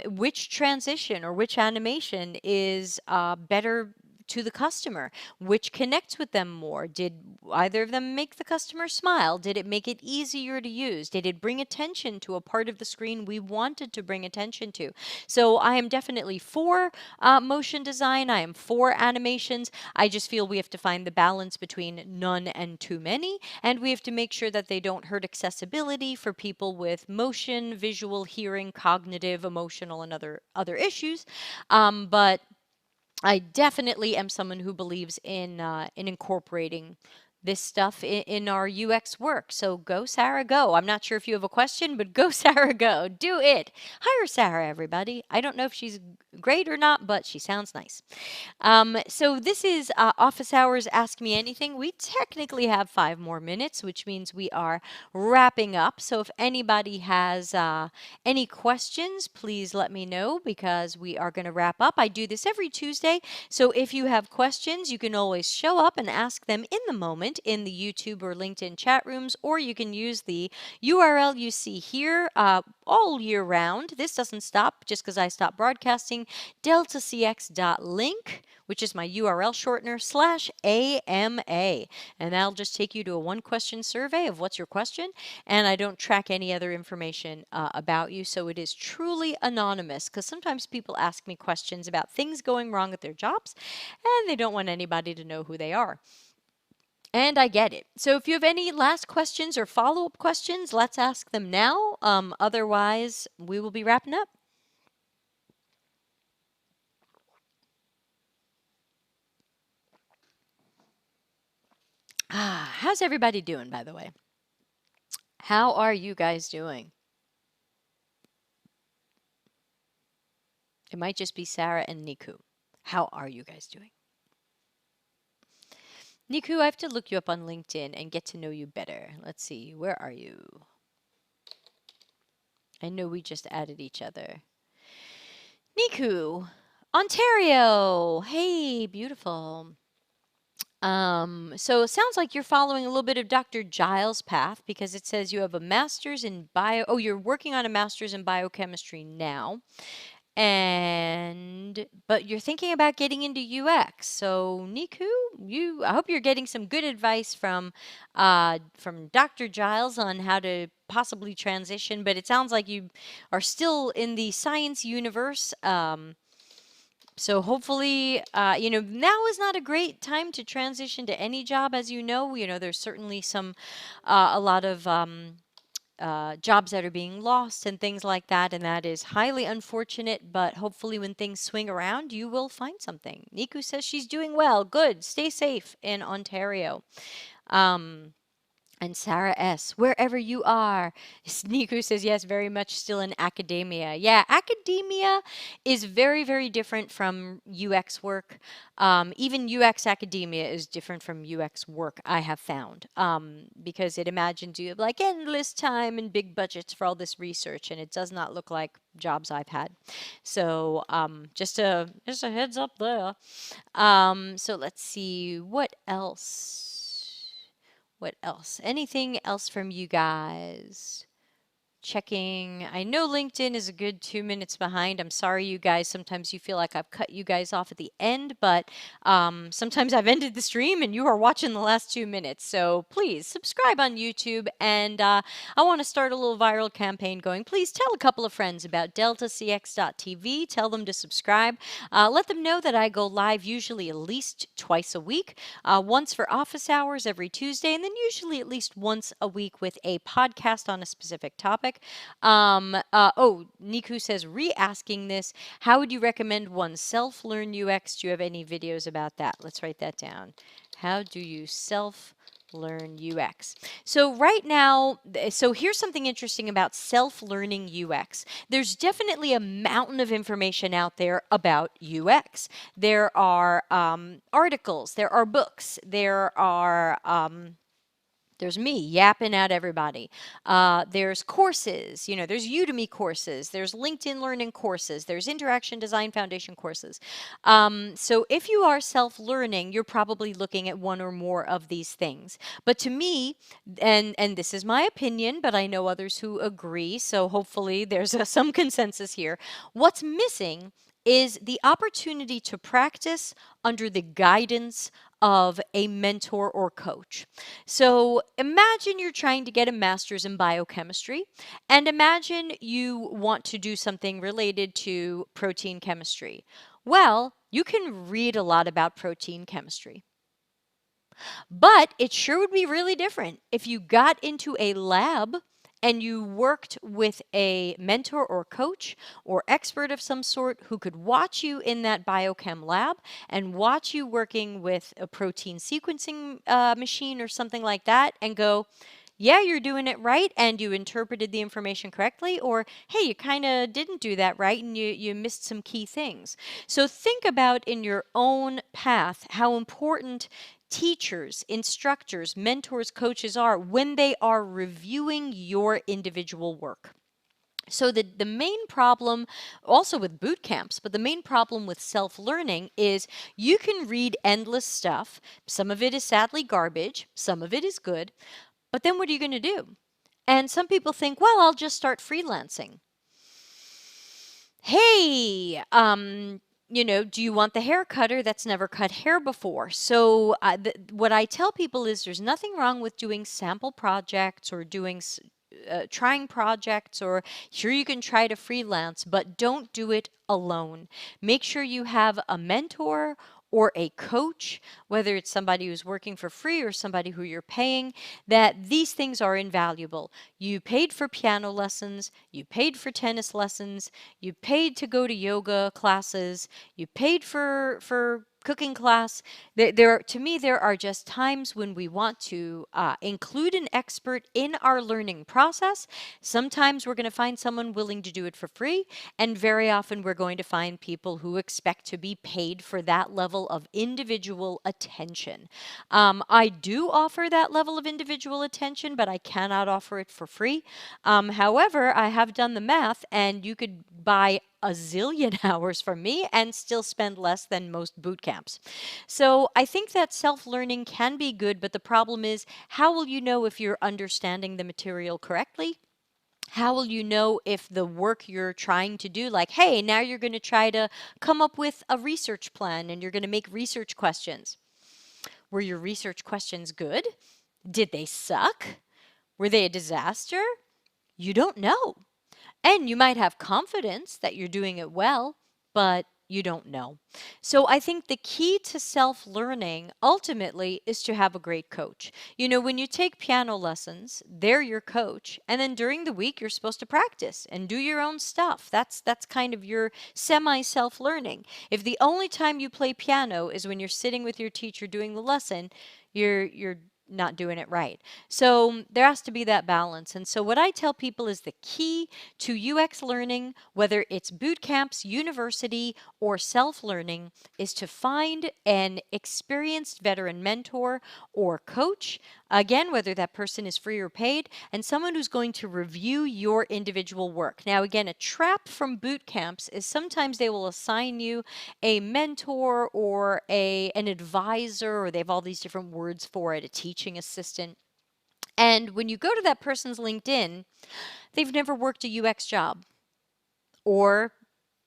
which transition or which animation is better to the customer? Which connects with them more? Did either of them make the customer smile? Did it make it easier to use? Did it bring attention to a part of the screen we wanted to bring attention to? So I am definitely for motion design. I am for animations. I just feel we have to find the balance between none and too many, and we have to make sure that they don't hurt accessibility for people with motion, visual, hearing, cognitive, emotional, and other issues. But I definitely am someone who believes in incorporating this stuff in our UX work. So go, Sarah, go. I'm not sure if you have a question, but go, Sarah, go. Do it. Hire Sarah, everybody. I don't know if she's great or not, but she sounds nice. So this is Office Hours Ask Me Anything. We technically have 5 more minutes, which means we are wrapping up. So if anybody has any questions, please let me know because we are going to wrap up. I do this every Tuesday. So if you have questions, you can always show up and ask them in the moment in the YouTube or LinkedIn chat rooms, or you can use the URL you see here all year round. This doesn't stop just because I stopped broadcasting. deltacx.link, which is my URL shortener, /AMA. And that'll just take you to a 1-question survey of what's your question. And I don't track any other information about you. So it is truly anonymous because sometimes people ask me questions about things going wrong at their jobs and they don't want anybody to know who they are. And I get it. So if you have any last questions or follow-up questions, let's ask them now. Otherwise, we will be wrapping up. How's everybody doing, by the way? How are you guys doing? It might just be Sarah and Niku. How are you guys doing? Niku, I have to look you up on LinkedIn and get to know you better. Let's see, where are you? I know we just added each other. Niku, Ontario. Hey, beautiful. So it sounds like you're following a little bit of Dr. Giles' path because it says you have a master's in you're working on a master's in biochemistry now. But you're thinking about getting into UX. So Niku, I hope you're getting some good advice from Dr. Giles on how to possibly transition, but it sounds like you are still in the science universe. So hopefully, now is not a great time to transition to any job, as you know. There's certainly a lot of jobs that are being lost and things like that, and that is highly unfortunate, but hopefully when things swing around, you will find something. Niku says she's doing well. Good. Stay safe in Ontario. And Sarah S., wherever you are. Niku says, yes, very much still in academia. Yeah, academia is very, very different from UX work. Even UX academia is different from UX work, I have found, because it imagines you have like endless time and big budgets for all this research, and it does not look like jobs I've had. So just a heads up there. So let's see, what else? What else? Anything else from you guys? Checking. I know LinkedIn is a good 2 minutes behind. I'm sorry, you guys. Sometimes you feel like I've cut you guys off at the end, but sometimes I've ended the stream and you are watching the last 2 minutes. So please subscribe on YouTube. And I want to start a little viral campaign going. Please tell a couple of friends about deltacx.tv. Tell them to subscribe. Let them know that I go live usually at least twice a week. Once for office hours every Tuesday, and then usually at least once a week with a podcast on a specific topic. Niku says, re-asking this, how would you recommend one self-learn UX? Do you have any videos about that? Let's write that down. How do you self-learn UX? So right now, here's something interesting about self-learning UX. There's definitely a mountain of information out there about UX. There are articles, there are books, there's me yapping at everybody. There's courses, there's Udemy courses, there's LinkedIn Learning courses, there's Interaction Design Foundation courses. So if you are self-learning, you're probably looking at one or more of these things. But to me, and this is my opinion, but I know others who agree, so hopefully there's some consensus here. What's missing is the opportunity to practice under the guidance of a mentor or coach. So imagine you're trying to get a master's in biochemistry, and imagine you want to do something related to protein chemistry. Well, you can read a lot about protein chemistry. But it sure would be really different if you got into a lab and you worked with a mentor or coach or expert of some sort who could watch you in that biochem lab and watch you working with a protein sequencing machine or something like that and go, yeah, you're doing it right and you interpreted the information correctly, or hey, you kind of didn't do that right and you missed some key things. So think about in your own path how important teachers, instructors, mentors, coaches are when they are reviewing your individual work. So the main problem also with boot camps, but the main problem with self-learning is you can read endless stuff. Some of it is sadly garbage, some of it is good, but then what are you going to do? And some people think, well, I'll just start freelancing. Hey, do you want the hair cutter that's never cut hair before? So what I tell people is there's nothing wrong with doing sample projects or doing trying projects, or sure, you can try to freelance, but don't do it alone. Make sure you have a mentor or a coach, whether it's somebody who's working for free or somebody who you're paying, that these things are invaluable. You paid for piano lessons, you paid for tennis lessons, you paid to go to yoga classes, you paid for cooking class. To me, there are just times when we want to include an expert in our learning process. Sometimes we're going to find someone willing to do it for free, and very often we're going to find people who expect to be paid for that level of individual attention. I do offer that level of individual attention, but I cannot offer it for free. However, I have done the math, and you could buy a zillion hours from me and still spend less than most boot camps. So I think that self-learning can be good, but the problem is, how will you know if you're understanding the material correctly? How will you know if the work you're trying to do, like, hey, now you're going to try to come up with a research plan and you're going to make research questions. Were your research questions good? Did they suck? Were they a disaster? You don't know. And you might have confidence that you're doing it well, but you don't know. So I think the key to self-learning ultimately is to have a great coach. When you take piano lessons, they're your coach, and then during the week you're supposed to practice and do your own stuff. That's kind of your semi-self-learning. If the only time you play piano is when you're sitting with your teacher doing the lesson, you're not doing it right. So there has to be that balance. And so what I tell people is the key to UX learning, whether it's boot camps, university, or self-learning, is to find an experienced veteran mentor or coach, again, whether that person is free or paid, and someone who's going to review your individual work. Now, again, a trap from boot camps is sometimes they will assign you a mentor or an advisor, or they have all these different words for it, a teaching assistant. And when you go to that person's LinkedIn, they've never worked a UX job, or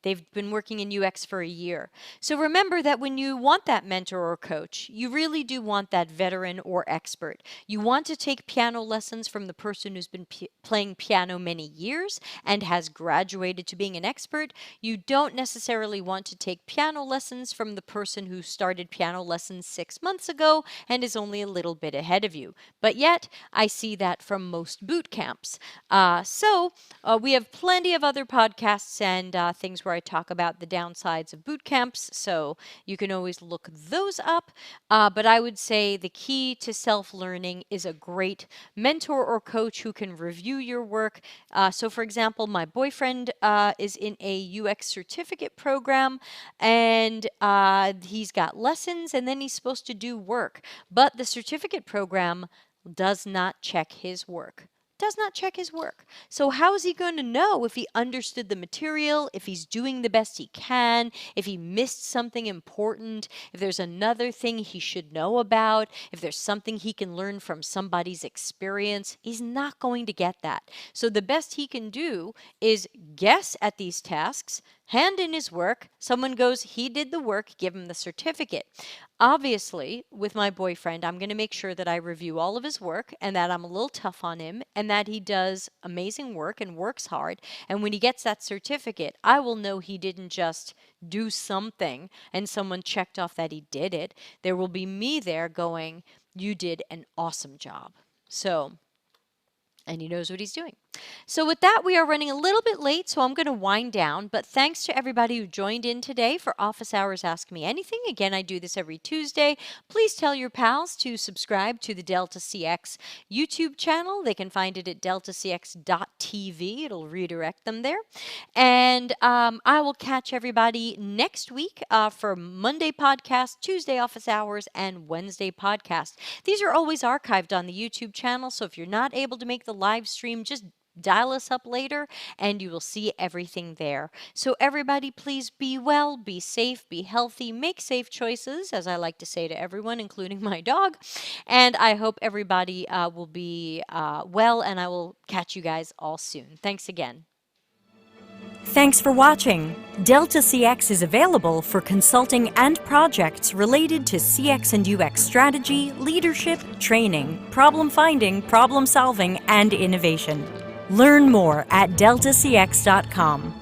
they've been working in UX for a year. So remember that when you want that mentor or coach, you really do want that veteran or expert. You want to take piano lessons from the person who's been playing piano many years and has graduated to being an expert. You don't necessarily want to take piano lessons from the person who started piano lessons 6 months ago and is only a little bit ahead of you. But yet, I see that from most boot camps. We have plenty of other podcasts and things where I talk about the downsides of boot camps, so you can always look those up. But I would say the key to self-learning is a great mentor or coach who can review your work. So for example, my boyfriend is in a UX certificate program, and he's got lessons, and then he's supposed to do work. But the certificate program does not check his work. Does not check his work. So how is he going to know if he understood the material, if he's doing the best he can, if he missed something important, if there's another thing he should know about, if there's something he can learn from somebody's experience? He's not going to get that. So the best he can do is guess at these tasks, hand in his work. Someone goes, he did the work, give him the certificate. Obviously, with my boyfriend, I'm going to make sure that I review all of his work and that I'm a little tough on him and that he does amazing work and works hard. And when he gets that certificate, I will know he didn't just do something and someone checked off that he did it. There will be me there going, you did an awesome job. So, and he knows what he's doing. So with that, we are running a little bit late, so I'm going to wind down. But thanks to everybody who joined in today for Office Hours Ask Me Anything. Again, I do this every Tuesday. Please tell your pals to subscribe to the Delta CX YouTube channel. They can find it at deltacx.tv. It'll redirect them there. And I will catch everybody next week for Monday podcast, Tuesday office hours, and Wednesday podcast. These are always archived on the YouTube channel, so if you're not able to make the live stream, just dial us up later and you will see everything there. So everybody, please be well, be safe, be healthy, make safe choices, as I like to say to everyone, including my dog. And I hope everybody will be well, and I will catch you guys all soon. Thanks again. Thanks for watching. Delta CX is available for consulting and projects related to CX and UX strategy, leadership, training, problem finding, problem solving, and innovation. Learn more at deltacx.com.